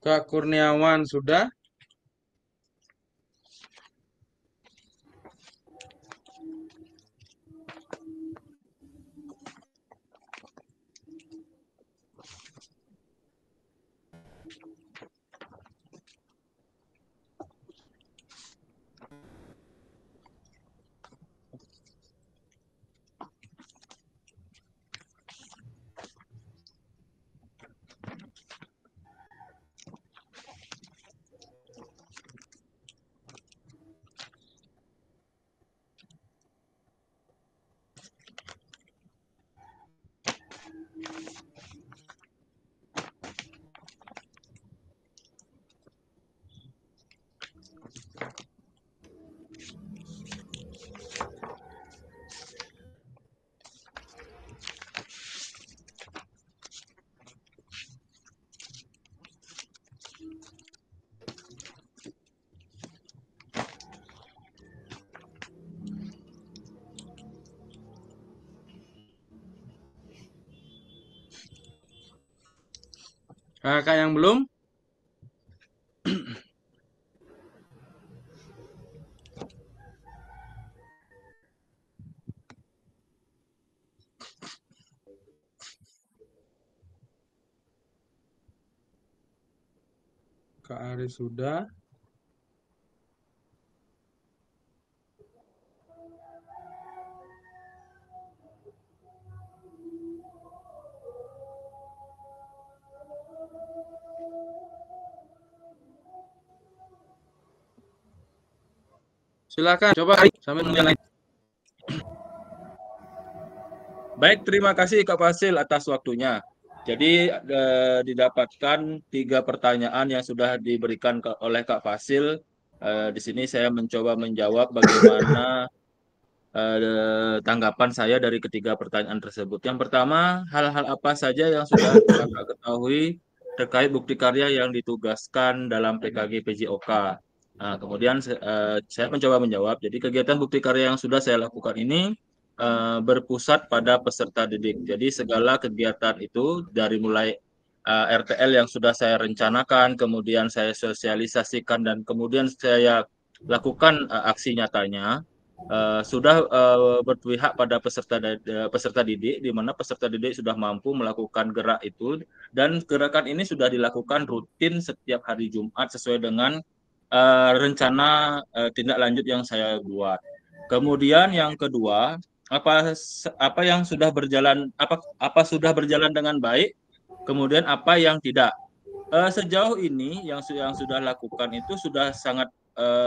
Kak Kurniawan sudah. Kakak yang belum. Kak Ari sudah. Silakan coba sambil nunggu yang lain. Baik, terima kasih Kak Fasil atas waktunya. Jadi didapatkan 3 pertanyaan yang sudah diberikan oleh Kak Fasil. Di sini saya mencoba menjawab bagaimana tanggapan saya dari ketiga pertanyaan tersebut. Yang pertama, hal-hal apa saja yang sudah Kakak ketahui terkait bukti karya yang ditugaskan dalam PKG PJOK. Nah, kemudian saya mencoba menjawab. Jadi kegiatan bukti karya yang sudah saya lakukan ini berpusat pada peserta didik. Jadi segala kegiatan itu dari mulai RTL yang sudah saya rencanakan, kemudian saya sosialisasikan dan kemudian saya lakukan aksi nyatanya sudah berpihak pada peserta didik, di mana peserta didik sudah mampu melakukan gerak itu, dan gerakan ini sudah dilakukan rutin setiap hari Jumat sesuai dengan rencana tindak lanjut yang saya buat. Kemudian yang kedua, apa yang sudah berjalan, apa sudah berjalan dengan baik, kemudian apa yang tidak. Sejauh ini yang sudah lakukan itu sudah sangat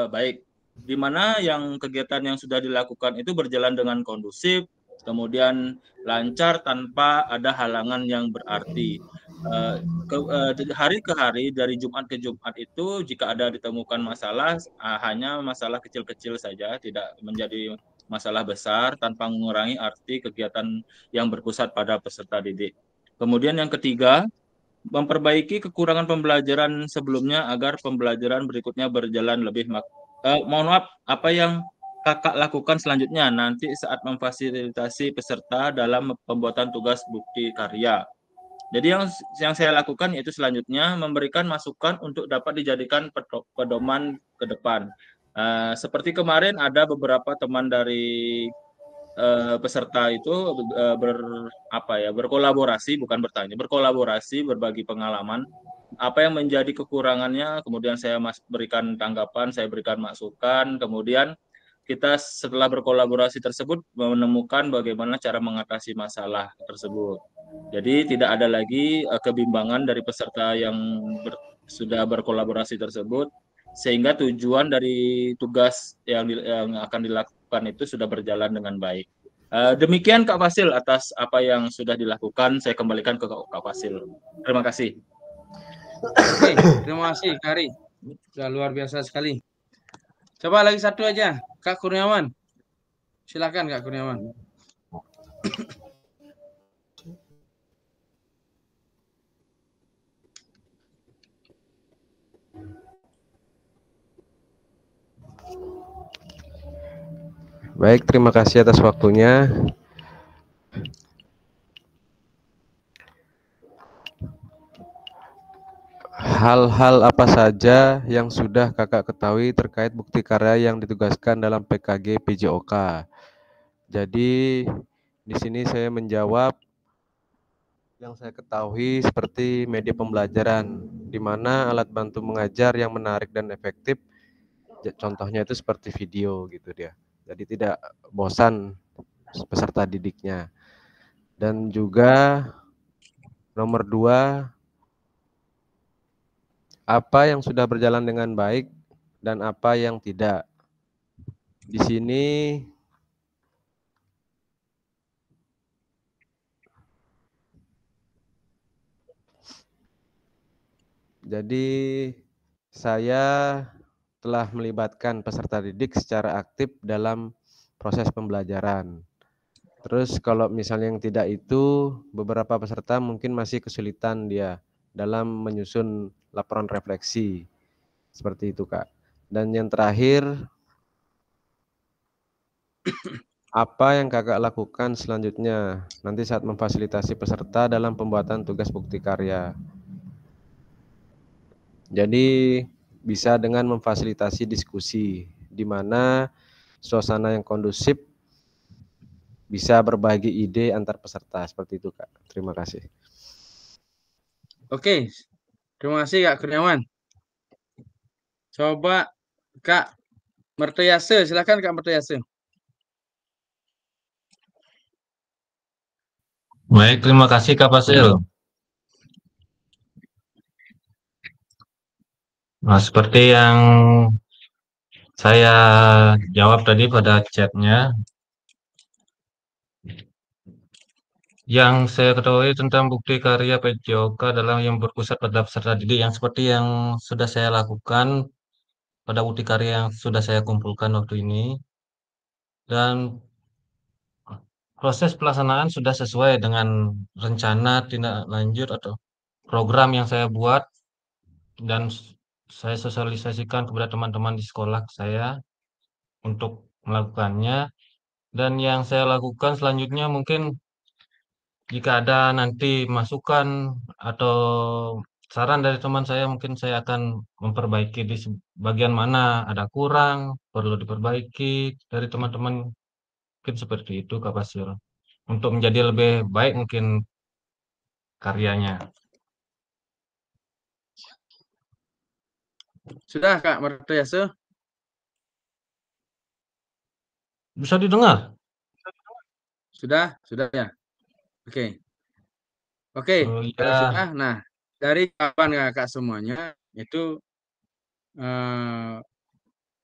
baik, di mana yang kegiatan yang sudah dilakukan itu berjalan dengan kondusif, kemudian lancar tanpa ada halangan yang berarti. Hari ke hari dari Jumat ke Jumat itu jika ada ditemukan masalah, hanya masalah kecil-kecil saja, tidak menjadi masalah besar tanpa mengurangi arti kegiatan yang berpusat pada peserta didik. Kemudian yang ketiga, memperbaiki kekurangan pembelajaran sebelumnya agar pembelajaran berikutnya berjalan lebih mohon maaf, apa yang Kakak lakukan selanjutnya nanti saat memfasilitasi peserta dalam pembuatan tugas bukti karya. Jadi yang saya lakukan yaitu selanjutnya memberikan masukan untuk dapat dijadikan pedoman ke depan. Seperti kemarin ada beberapa teman dari peserta itu berkolaborasi, bukan bertanya, berkolaborasi, berbagi pengalaman, apa yang menjadi kekurangannya, kemudian saya berikan tanggapan, saya berikan masukan, kemudian kita setelah berkolaborasi tersebut menemukan bagaimana cara mengatasi masalah tersebut. Jadi tidak ada lagi kebimbangan dari peserta yang sudah berkolaborasi tersebut, sehingga tujuan dari tugas yang akan dilakukan itu sudah berjalan dengan baik. Demikian Kak Fasil atas apa yang sudah dilakukan, saya kembalikan ke Kak Fasil. Terima kasih. Oke, terima kasih Kak Ari. Sudah luar biasa sekali. Coba lagi satu aja, Kak Kurniawan. Silakan Kak Kurniawan. Baik, terima kasih atas waktunya. Hal-hal apa saja yang sudah Kakak ketahui terkait bukti karya yang ditugaskan dalam PKG PJOK? Jadi di sini saya menjawab yang saya ketahui seperti media pembelajaran, di mana alat bantu mengajar yang menarik dan efektif, contohnya itu seperti video gitu dia. Jadi tidak bosan peserta didiknya. Dan juga nomor 2, apa yang sudah berjalan dengan baik dan apa yang tidak. Di sini jadi saya telah melibatkan peserta didik secara aktif dalam proses pembelajaran. Terus kalau misalnya yang tidak itu, beberapa peserta mungkin masih kesulitan dia dalam menyusun laporan refleksi. Seperti itu, Kak. Dan yang terakhir, apa yang Kakak lakukan selanjutnya nanti saat memfasilitasi peserta dalam pembuatan tugas bukti karya? Jadi bisa dengan memfasilitasi diskusi, di mana suasana yang kondusif bisa berbagi ide antar peserta. Seperti itu, Kak. Terima kasih. Oke, terima kasih Kak Kurniawan. Coba Kak Mertayase, silakan Kak Mertayase. Baik, terima kasih Kak Fasil. Nah, seperti yang saya jawab tadi pada chatnya, yang saya ketahui tentang bukti karya PJOK adalah yang berpusat pada peserta didik yang seperti yang sudah saya lakukan pada bukti karya yang sudah saya kumpulkan waktu ini. Dan proses pelaksanaan sudah sesuai dengan rencana tindak lanjut atau program yang saya buat dan saya sosialisasikan kepada teman-teman di sekolah saya untuk melakukannya. Dan yang saya lakukan selanjutnya mungkin jika ada nanti masukan atau saran dari teman saya, mungkin saya akan memperbaiki di bagian mana ada kurang, perlu diperbaiki dari teman-teman. Mungkin seperti itu Kak Fasil. Untuk menjadi lebih baik mungkin karyanya. Sudah Kak Mertayase? Bisa didengar? Sudah ya. Oke. Oke, Oh, kalau iya. sudah, nah dari jawaban Kak semuanya itu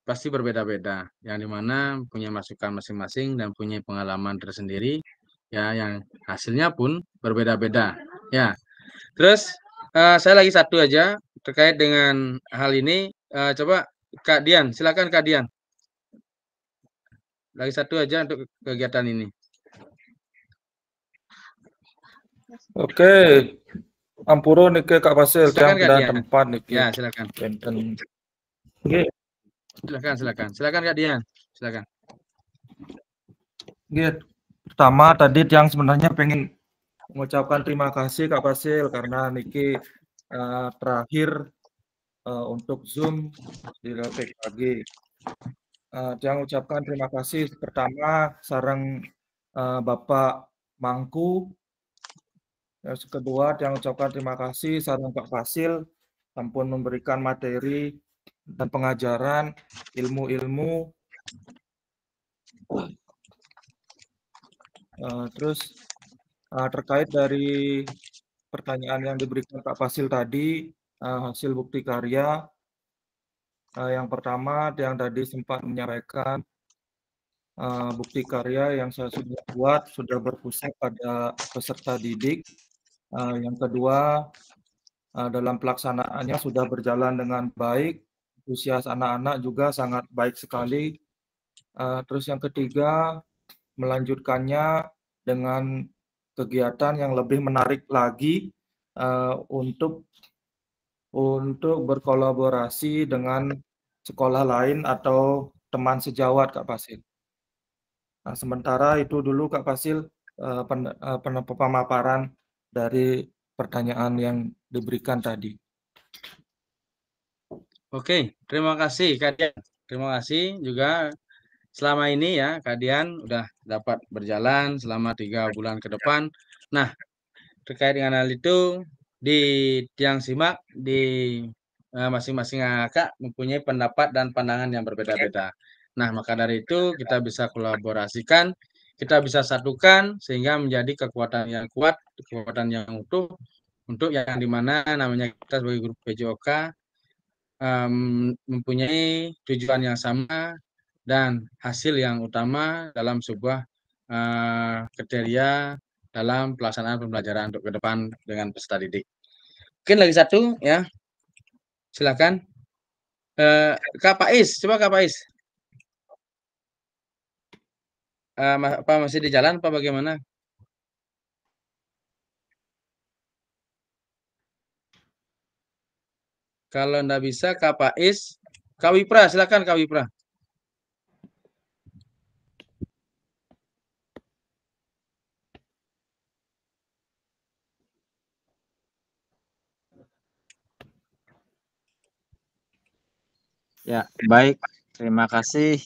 pasti berbeda-beda, yang dimana punya masukan masing-masing dan punya pengalaman tersendiri, ya, yang hasilnya pun berbeda-beda, ya. Terus saya lagi satu aja terkait dengan hal ini, coba Kak Dian, silakan Kak Dian. Lagi satu aja untuk kegiatan ini. Oke, ampura niki Kak Fasil Silakan tiang Kak keadaan Dian. tempat niki. Ya, silakan. Benten. Nggih, Silakan Kak Dian, silakan. nggih. Pertama tadi tiang sebenarnya pengen mengucapkan terima kasih Kak Fasil karena niki terakhir untuk Zoom di PKG. Tiang ucapkan terima kasih pertama sareng Bapak Mangku. Yang kedua, tiang ucapkan terima kasih sareng Pak Fasil sampun memberikan materi dan pengajaran ilmu-ilmu. Terus terkait dari pertanyaan yang diberikan Pak Fasil tadi, hasil bukti karya, yang pertama yang tadi sempat menyampaikan bukti karya yang saya sudah buat sudah berpusat pada peserta didik. Yang kedua, dalam pelaksanaannya sudah berjalan dengan baik, antusias anak-anak juga sangat baik sekali. Terus yang ketiga, melanjutkannya dengan kegiatan yang lebih menarik lagi untuk berkolaborasi dengan sekolah lain atau teman sejawat Kak Fasil. Nah, sementara itu dulu Kak Fasil pemaparan dari pertanyaan yang diberikan tadi. Oke, terima kasih Kak Dian. Terima kasih juga selama ini ya Kak Dian udah dapat berjalan selama 3 bulan ke depan. Nah, terkait dengan hal itu tiang simak di masing-masing kakak mempunyai pendapat dan pandangan yang berbeda-beda. Nah, maka dari itu kita bisa kolaborasikan, kita bisa satukan sehingga menjadi kekuatan yang kuat, kekuatan yang utuh untuk yang dimana namanya kita sebagai grup PJOK mempunyai tujuan yang sama dan hasil yang utama dalam sebuah kriteria dalam pelaksanaan pembelajaran untuk ke depan dengan peserta didik. Mungkin lagi satu ya, silakan Kak Pais, coba Kak Pais. Apa masih di jalan apa bagaimana? Kalau enggak bisa Kak Pais, Kak Wipra, silakan Kak Wipra. Ya, baik. Terima kasih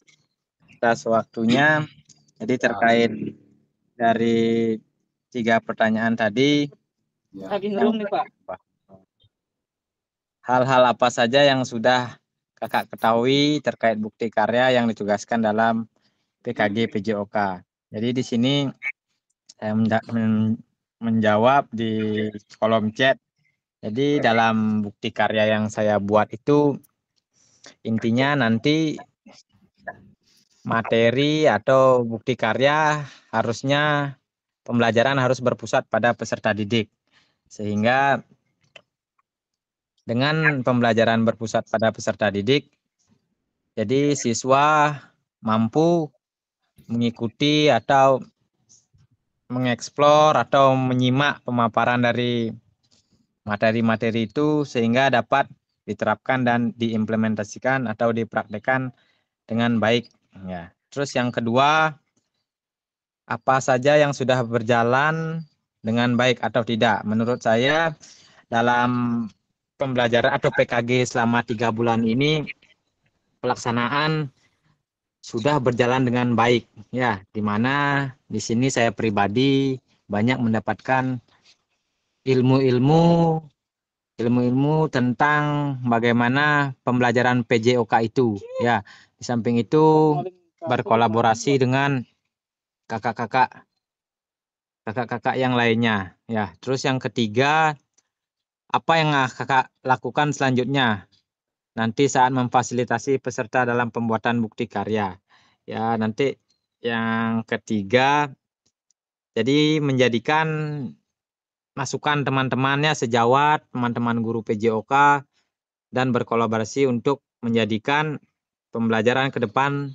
atas waktunya. Jadi terkait dari 3 pertanyaan tadi, Lagi ngerung nih Pak. hal-hal apa saja yang sudah kakak ketahui terkait bukti karya yang ditugaskan dalam PKG PJOK. Jadi di sini saya menjawab di kolom chat. Jadi dalam bukti karya yang saya buat itu intinya nanti materi atau bukti karya harusnya pembelajaran harus berpusat pada peserta didik. Sehingga dengan pembelajaran berpusat pada peserta didik, jadi siswa mampu mengikuti atau mengeksplor atau menyimak pemaparan dari materi-materi itu sehingga dapat diterapkan dan diimplementasikan atau dipraktekkan dengan baik. Ya. Terus yang kedua, apa saja yang sudah berjalan dengan baik atau tidak? Menurut saya dalam pembelajaran atau PKG selama 3 bulan ini pelaksanaan sudah berjalan dengan baik, ya, di mana di sini saya pribadi banyak mendapatkan ilmu-ilmu tentang bagaimana pembelajaran PJOK itu, ya. Di samping itu berkolaborasi dengan kakak-kakak yang lainnya, ya. Terus yang ketiga, apa yang kakak lakukan selanjutnya nanti saat memfasilitasi peserta dalam pembuatan bukti karya? Ya, nanti yang ketiga, jadi menjadikan masukan teman-temannya sejawat, teman-teman guru PJOK, dan berkolaborasi untuk menjadikan pembelajaran ke depan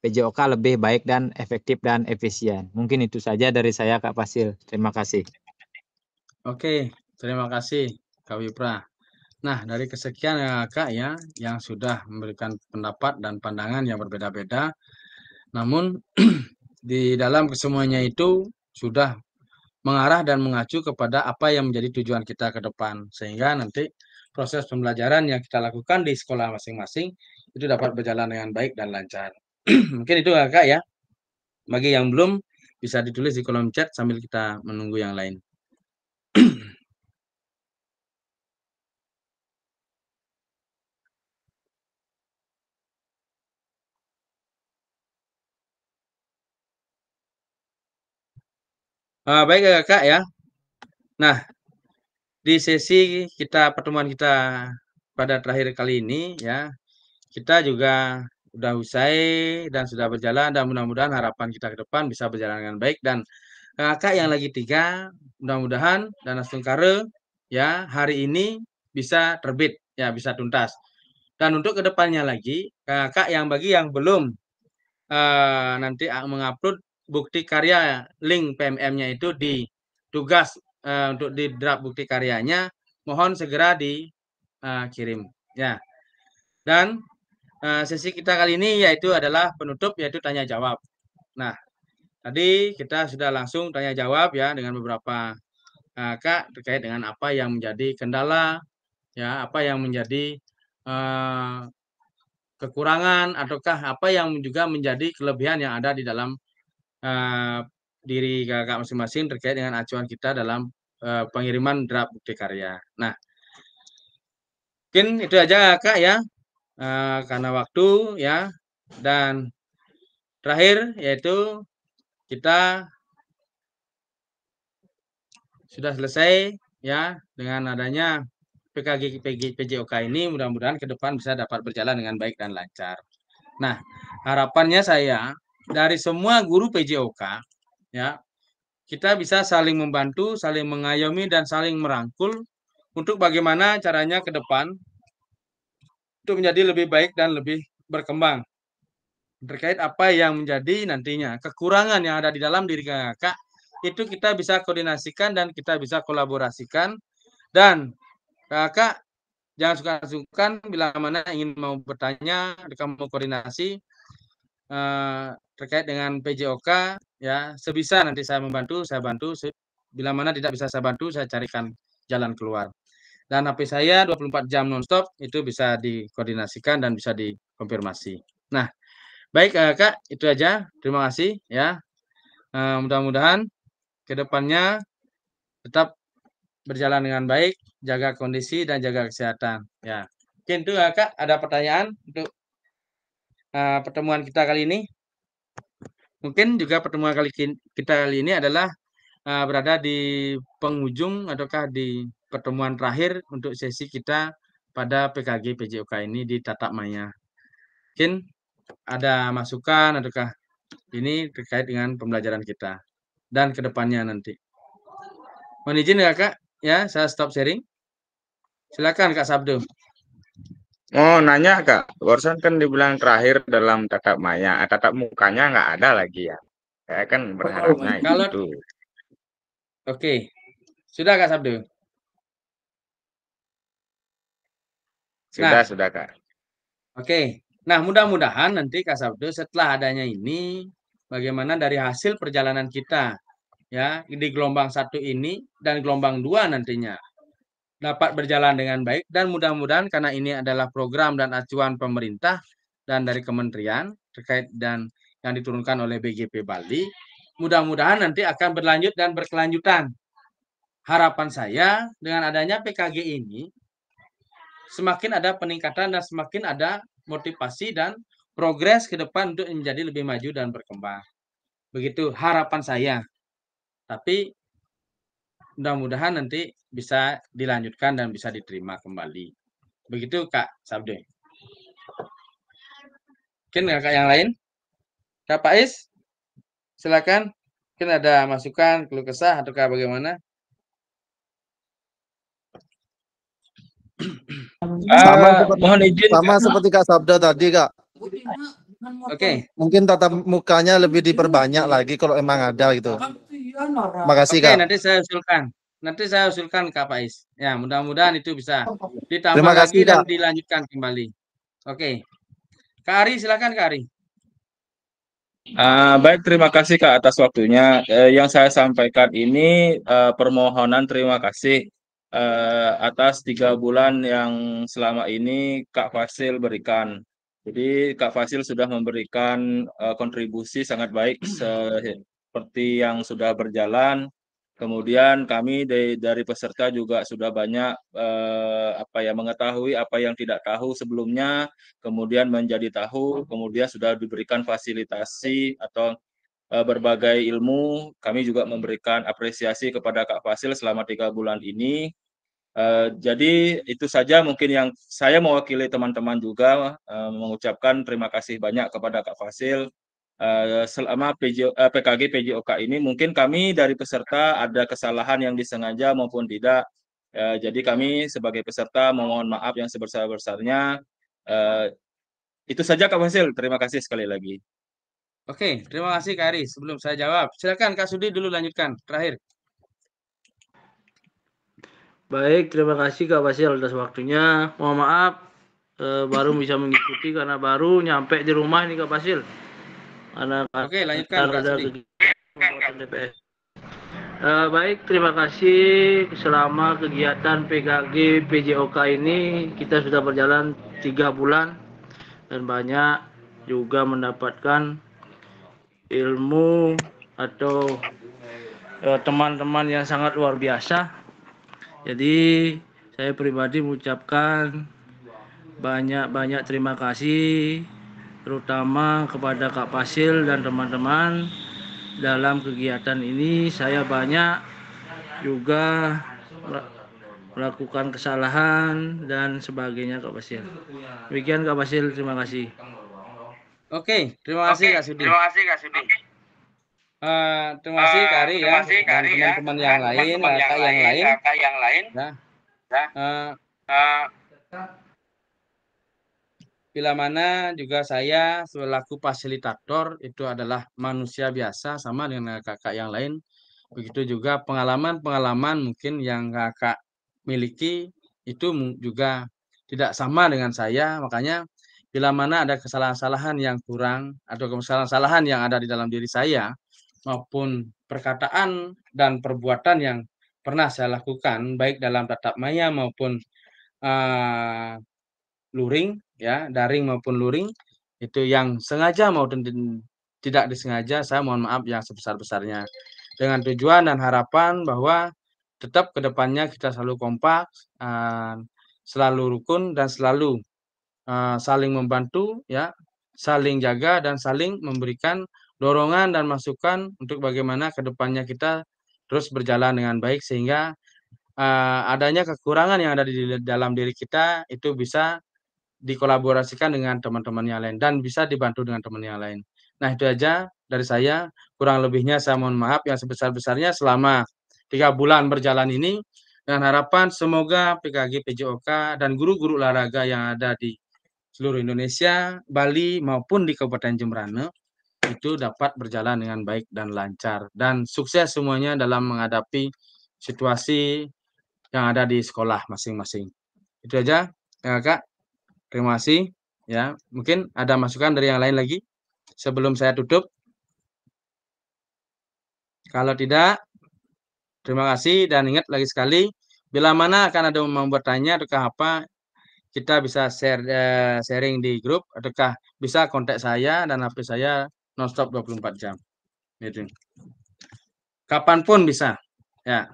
PJOK lebih baik dan efektif dan efisien. Mungkin itu saja dari saya, Kak Fasil. Terima kasih. Oke, terima kasih Kak Wipra. Nah, dari kesekian ya Kak ya, yang sudah memberikan pendapat dan pandangan yang berbeda-beda, namun di dalam kesemuanya itu sudah mengarah dan mengacu kepada apa yang menjadi tujuan kita ke depan. Sehingga nanti proses pembelajaran yang kita lakukan di sekolah masing-masing itu dapat berjalan dengan baik dan lancar. Mungkin itu ya Kak ya. Bagi yang belum, bisa ditulis di kolom chat sambil kita menunggu yang lain. Baik ya Kak ya. Nah, di sesi pertemuan kita pada terakhir kali ini ya, kita juga sudah usai dan sudah berjalan dan mudah-mudahan harapan kita ke depan bisa berjalan dengan baik dan kakak yang lagi 3 mudah-mudahan Dana Sungkare ya hari ini bisa terbit ya bisa tuntas. Dan untuk kedepannya lagi kakak yang bagi yang belum nanti mengupload bukti karya link PMM-nya itu di tugas untuk di draft bukti karyanya mohon segera dikirim ya. Dan sesi kita kali ini yaitu adalah penutup yaitu tanya jawab. Nah, tadi kita sudah langsung tanya jawab ya dengan beberapa Kak terkait dengan apa yang menjadi kendala ya, apa yang menjadi kekurangan ataukah apa yang juga menjadi kelebihan yang ada di dalam diri kakak masing-masing terkait dengan acuan kita dalam pengiriman draft bukti karya. Nah, mungkin itu aja Kak ya, karena waktu ya. Dan terakhir yaitu kita sudah selesai ya dengan adanya PKG PJOK ini mudah-mudahan ke depan bisa dapat berjalan dengan baik dan lancar. Nah, harapannya saya dari semua guru PJOK ya, kita bisa saling membantu, saling mengayomi dan saling merangkul untuk bagaimana caranya ke depan untuk menjadi lebih baik dan lebih berkembang. Terkait apa yang menjadi nantinya kekurangan yang ada di dalam diri kakak itu kita bisa koordinasikan dan kita bisa kolaborasikan dan kakak jangan sungkan-sungkan bila mana ingin mau bertanya, kamu koordinasi terkait dengan PJOK ya sebisa nanti saya membantu, saya bantu. Bila mana tidak bisa saya bantu, saya carikan jalan keluar. Dan HP saya 24 jam nonstop itu bisa dikoordinasikan dan bisa dikonfirmasi. Nah, baik Kak, itu aja. Terima kasih ya. Mudah-mudahan ke depannya tetap berjalan dengan baik, jaga kondisi dan jaga kesehatan ya. Mungkin itu Kak, ada pertanyaan untuk pertemuan kita kali ini. Mungkin juga pertemuan kita kali ini adalah berada di penghujung ataukah di pertemuan terakhir untuk sesi kita pada PKG PJOK ini di Tatap Maya. Mungkin ada masukan ataukah ini terkait dengan pembelajaran kita dan kedepannya nanti. Mohon izin ya Kak, ya saya stop sharing. Silakan Kak Sabdo. Mau nanya Kak, barusan kan dibilang terakhir dalam tatap maya, tatap mukanya nggak ada lagi ya. Saya kan berharapnya Kalau itu. Oke, sudah Kak Sabdo. Sudah Kak. Oke, nah mudah-mudahan nanti Kak Sabdo setelah adanya ini, bagaimana dari hasil perjalanan kita ya di gelombang 1 ini dan gelombang 2 nantinya dapat berjalan dengan baik dan mudah-mudahan karena ini adalah program dan acuan pemerintah dan dari kementerian terkait dan yang diturunkan oleh BGP Bali, mudah-mudahan nanti akan berlanjut dan berkelanjutan. Harapan saya dengan adanya PKG ini semakin ada peningkatan dan semakin ada motivasi dan progres ke depan untuk menjadi lebih maju dan berkembang. Begitu harapan saya. Tapi mudah-mudahan nanti bisa dilanjutkan dan bisa diterima kembali. Begitu Kak Sabdo. Mungkin Kak yang lain? Kak Pais, silakan. Mungkin ada masukan, keluh kesah atau bagaimana? Mohon izin Sama Kak. seperti Kak Sabda tadi, Kak. Oke. Mungkin tatap mukanya lebih diperbanyak lagi kalau emang ada gitu. Makasih, Oke, Kak. nanti saya usulkan. Nanti saya usulkan Kak Pais. Ya, mudah-mudahan itu bisa ditambah Terima kasih, lagi dan Kak. dilanjutkan kembali. Oke. Kak Ari, silakan Kak Ari. Baik, terima kasih Kak atas waktunya. Yang saya sampaikan ini permohonan terima kasih atas 3 bulan yang selama ini Kak Fasil berikan. Jadi Kak Fasil sudah memberikan kontribusi sangat baik seperti yang sudah berjalan. Kemudian kami dari peserta juga sudah banyak mengetahui apa yang tidak tahu sebelumnya, kemudian menjadi tahu, kemudian sudah diberikan fasilitasi atau berbagai ilmu. Kami juga memberikan apresiasi kepada Kak Fasil selama 3 bulan ini. Jadi itu saja mungkin yang saya mewakili teman-teman juga mengucapkan terima kasih banyak kepada Kak Fasil. Selama PKG PJOK ini mungkin kami dari peserta ada kesalahan yang disengaja maupun tidak. Jadi kami sebagai peserta memohon maaf yang sebesar-besarnya. Itu saja Kak Fasil, terima kasih sekali lagi. Oke, terima kasih Kak Ari. Sebelum saya jawab, silakan Kak Sudi dulu lanjutkan. Terakhir. Baik, terima kasih Kak Fasil atas waktunya. Mohon maaf baru bisa mengikuti karena baru nyampe di rumah ini Kak Fasil. Oke, lanjutkan Kak Sudi. Baik, terima kasih. Selama kegiatan PKG PJOK ini kita sudah berjalan 3 bulan dan banyak juga mendapatkan ilmu atau teman-teman yang sangat luar biasa. Jadi saya pribadi mengucapkan banyak terima kasih terutama kepada Kak Fasil dan teman-teman. Dalam kegiatan ini saya banyak juga melakukan kesalahan dan sebagainya Kak Fasil. Demikian Kak Fasil, terima kasih. Oke, terima kasih Kak Sudi. Terima kasih Kak Sudi. Terima kasih Kak Ari ya dan teman-teman yang lain, kakak yang lain. Bila mana juga saya selaku fasilitator itu adalah manusia biasa sama dengan kakak yang lain. Begitu juga pengalaman-pengalaman mungkin yang kakak miliki itu juga tidak sama dengan saya. Makanya bila mana ada kesalahan-kesalahan yang kurang atau kesalahan-kesalahan yang ada di dalam diri saya maupun perkataan dan perbuatan yang pernah saya lakukan baik dalam tatap maya maupun luring ya, daring maupun luring itu yang sengaja maupun tidak disengaja, saya mohon maaf yang sebesar-besarnya. Dengan tujuan dan harapan bahwa tetap ke depannya kita selalu kompak, selalu rukun dan selalu saling membantu, ya, saling jaga dan saling memberikan dorongan dan masukan untuk bagaimana ke depannya kita terus berjalan dengan baik sehingga adanya kekurangan yang ada di dalam diri kita itu bisa dikolaborasikan dengan teman-teman yang lain dan bisa dibantu dengan teman yang lain. Nah, itu aja dari saya. Kurang lebihnya saya mohon maaf yang sebesar-besarnya selama 3 bulan berjalan ini dengan harapan semoga PKG PJOK dan guru-guru olahraga yang ada di seluruh Indonesia, Bali maupun di Kabupaten Jemberana itu dapat berjalan dengan baik dan lancar dan sukses semuanya dalam menghadapi situasi yang ada di sekolah masing-masing. Itu aja, ya, Kak. Terima kasih. Ya, mungkin ada masukan dari yang lain lagi sebelum saya tutup. Kalau tidak, terima kasih dan ingat lagi sekali, bila mana akan ada yang mau bertanya ataukah apa, kita bisa sharing di grup ataukah bisa kontak saya dan HP saya nonstop 24 jam. Gitu. Kapanpun bisa. Ya.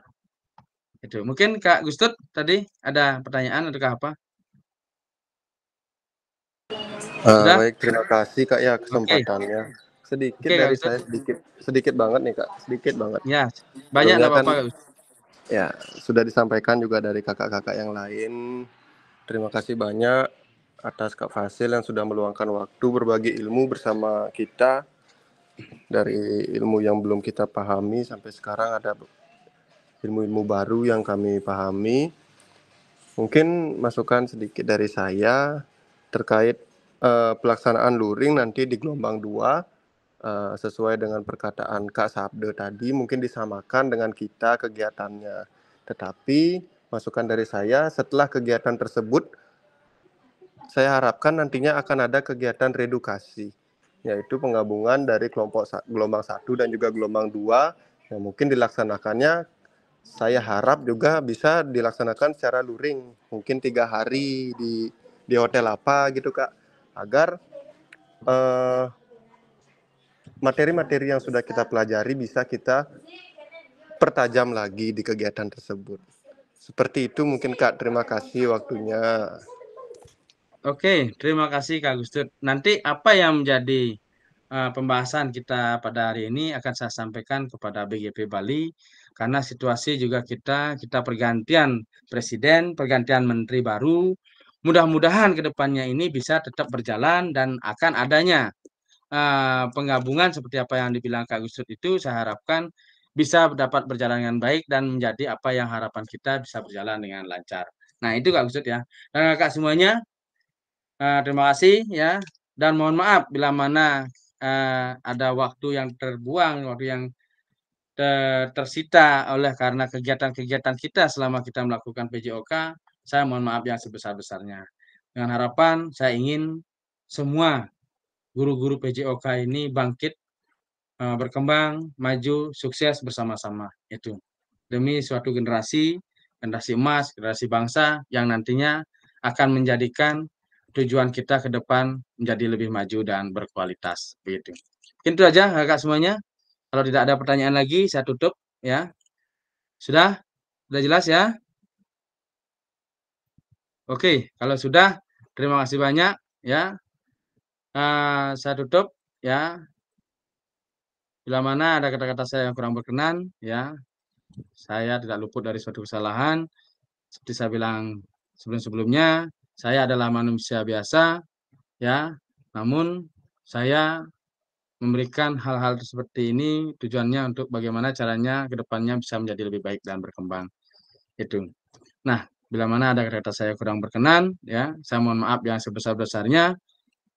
Itu. Mungkin Kak Gustut tadi ada pertanyaan ataukah apa? Sudah? Baik, terima kasih Kak ya kesempatannya. Sedikit Oke, dari Kak saya, sedikit banget nih Kak, sedikit banget. Ya, banyak Sebelumnya enggak apa-apa, Kak. Ya, sudah disampaikan juga dari kakak-kakak yang lain. Terima kasih banyak atas Kak Fasil yang sudah meluangkan waktu berbagi ilmu bersama kita. Dari ilmu yang belum kita pahami sampai sekarang ada ilmu-ilmu baru yang kami pahami. Mungkin masukan sedikit dari saya terkait pelaksanaan luring nanti di gelombang 2 sesuai dengan perkataan Kak Sabda tadi mungkin disamakan dengan kita kegiatannya. Tetapi masukan dari saya setelah kegiatan tersebut saya harapkan nantinya akan ada kegiatan reedukasi, yaitu penggabungan dari gelombang 1 dan juga gelombang 2 yang mungkin dilaksanakannya saya harap juga bisa dilaksanakan secara luring, mungkin 3 hari di hotel apa gitu Kak, agar materi-materi yang sudah kita pelajari bisa kita pertajam lagi di kegiatan tersebut. Seperti itu mungkin Kak, terima kasih waktunya. Oke, terima kasih Kak Gustut. Nanti apa yang menjadi pembahasan kita pada hari ini akan saya sampaikan kepada BGP Bali karena situasi juga kita pergantian presiden, pergantian menteri baru. Mudah-mudahan ke depannya ini bisa tetap berjalan dan akan adanya penggabungan seperti apa yang dibilang Kak Gustut itu saya harapkan bisa dapat berjalan dengan baik dan menjadi apa yang harapan kita bisa berjalan dengan lancar. Nah, itu Kak Gustut ya. Dan Kak semuanya, terima kasih ya. Dan mohon maaf bila mana ada waktu yang terbuang, waktu yang tersita oleh karena kegiatan-kegiatan kita selama kita melakukan PJOK, saya mohon maaf yang sebesar-besarnya. Dengan harapan saya ingin semua guru-guru PJOK ini bangkit, berkembang, maju, sukses bersama-sama. Itu demi suatu generasi emas, generasi bangsa yang nantinya akan menjadikan tujuan kita ke depan menjadi lebih maju dan berkualitas. Begitu. Mungkin itu aja Kakak semuanya. Kalau tidak ada pertanyaan lagi, saya tutup ya. Sudah jelas ya? Oke, kalau sudah, terima kasih banyak ya. Saya tutup ya. Bila mana ada kata-kata saya yang kurang berkenan, ya, saya tidak luput dari suatu kesalahan. Seperti saya bilang sebelum-sebelumnya, saya adalah manusia biasa, ya. Namun saya memberikan hal-hal seperti ini tujuannya untuk bagaimana caranya ke depannya bisa menjadi lebih baik dan berkembang. Itu. Nah, bila mana ada kata-kata saya kurang berkenan, ya, saya mohon maaf yang sebesar-besarnya.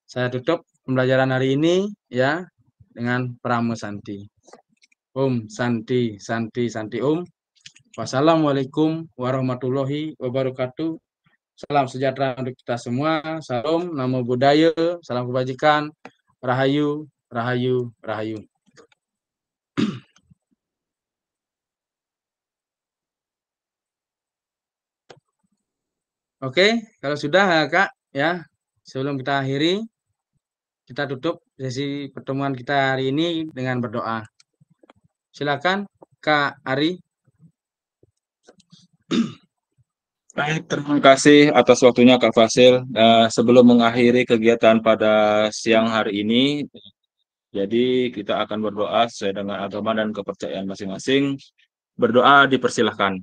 Saya tutup pembelajaran hari ini, ya, dengan Pramo Santi. Om Santi, Santi, Santi Om. Wassalamualaikum warahmatullahi wabarakatuh. Salam sejahtera untuk kita semua. Salam, namo buddhaya, salam kebajikan, rahayu, rahayu, rahayu. Oke, kalau sudah Kak, ya, sebelum kita akhiri, kita tutup sesi pertemuan kita hari ini dengan berdoa. Silakan Kak Ari. Baik, terima kasih atas waktunya Kak Fasil. Sebelum mengakhiri kegiatan pada siang hari ini, jadi kita akan berdoa sesuai dengan agama dan kepercayaan masing-masing. Berdoa dipersilahkan.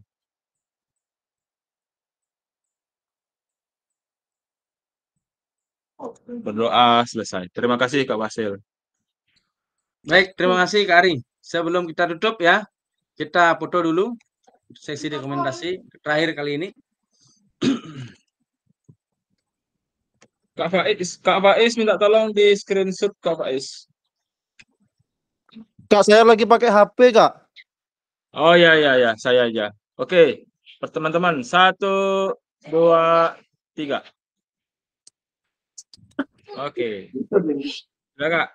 Berdoa selesai. Terima kasih Kak Fasil. Baik, terima kasih Kak Ari. Sebelum kita tutup ya, kita foto dulu sesi rekomendasi terakhir kali ini. Kak Faiz minta tolong di screenshot Kak Faiz. Kak, saya lagi pakai HP, Kak. Oh ya, saya aja. Oke, teman-teman, 1, 2, 3. Oke. Udah Kak.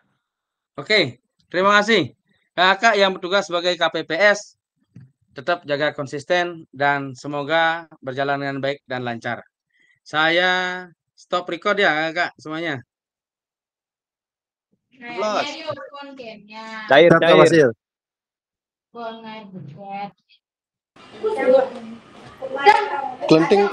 Oke, terima kasih. Kakak yang bertugas sebagai KPPS, tetap jaga konsisten dan semoga berjalan dengan baik dan lancar. Saya stop record ya Kakak semuanya. Cair, Siap, Kak Fasil. Kelenting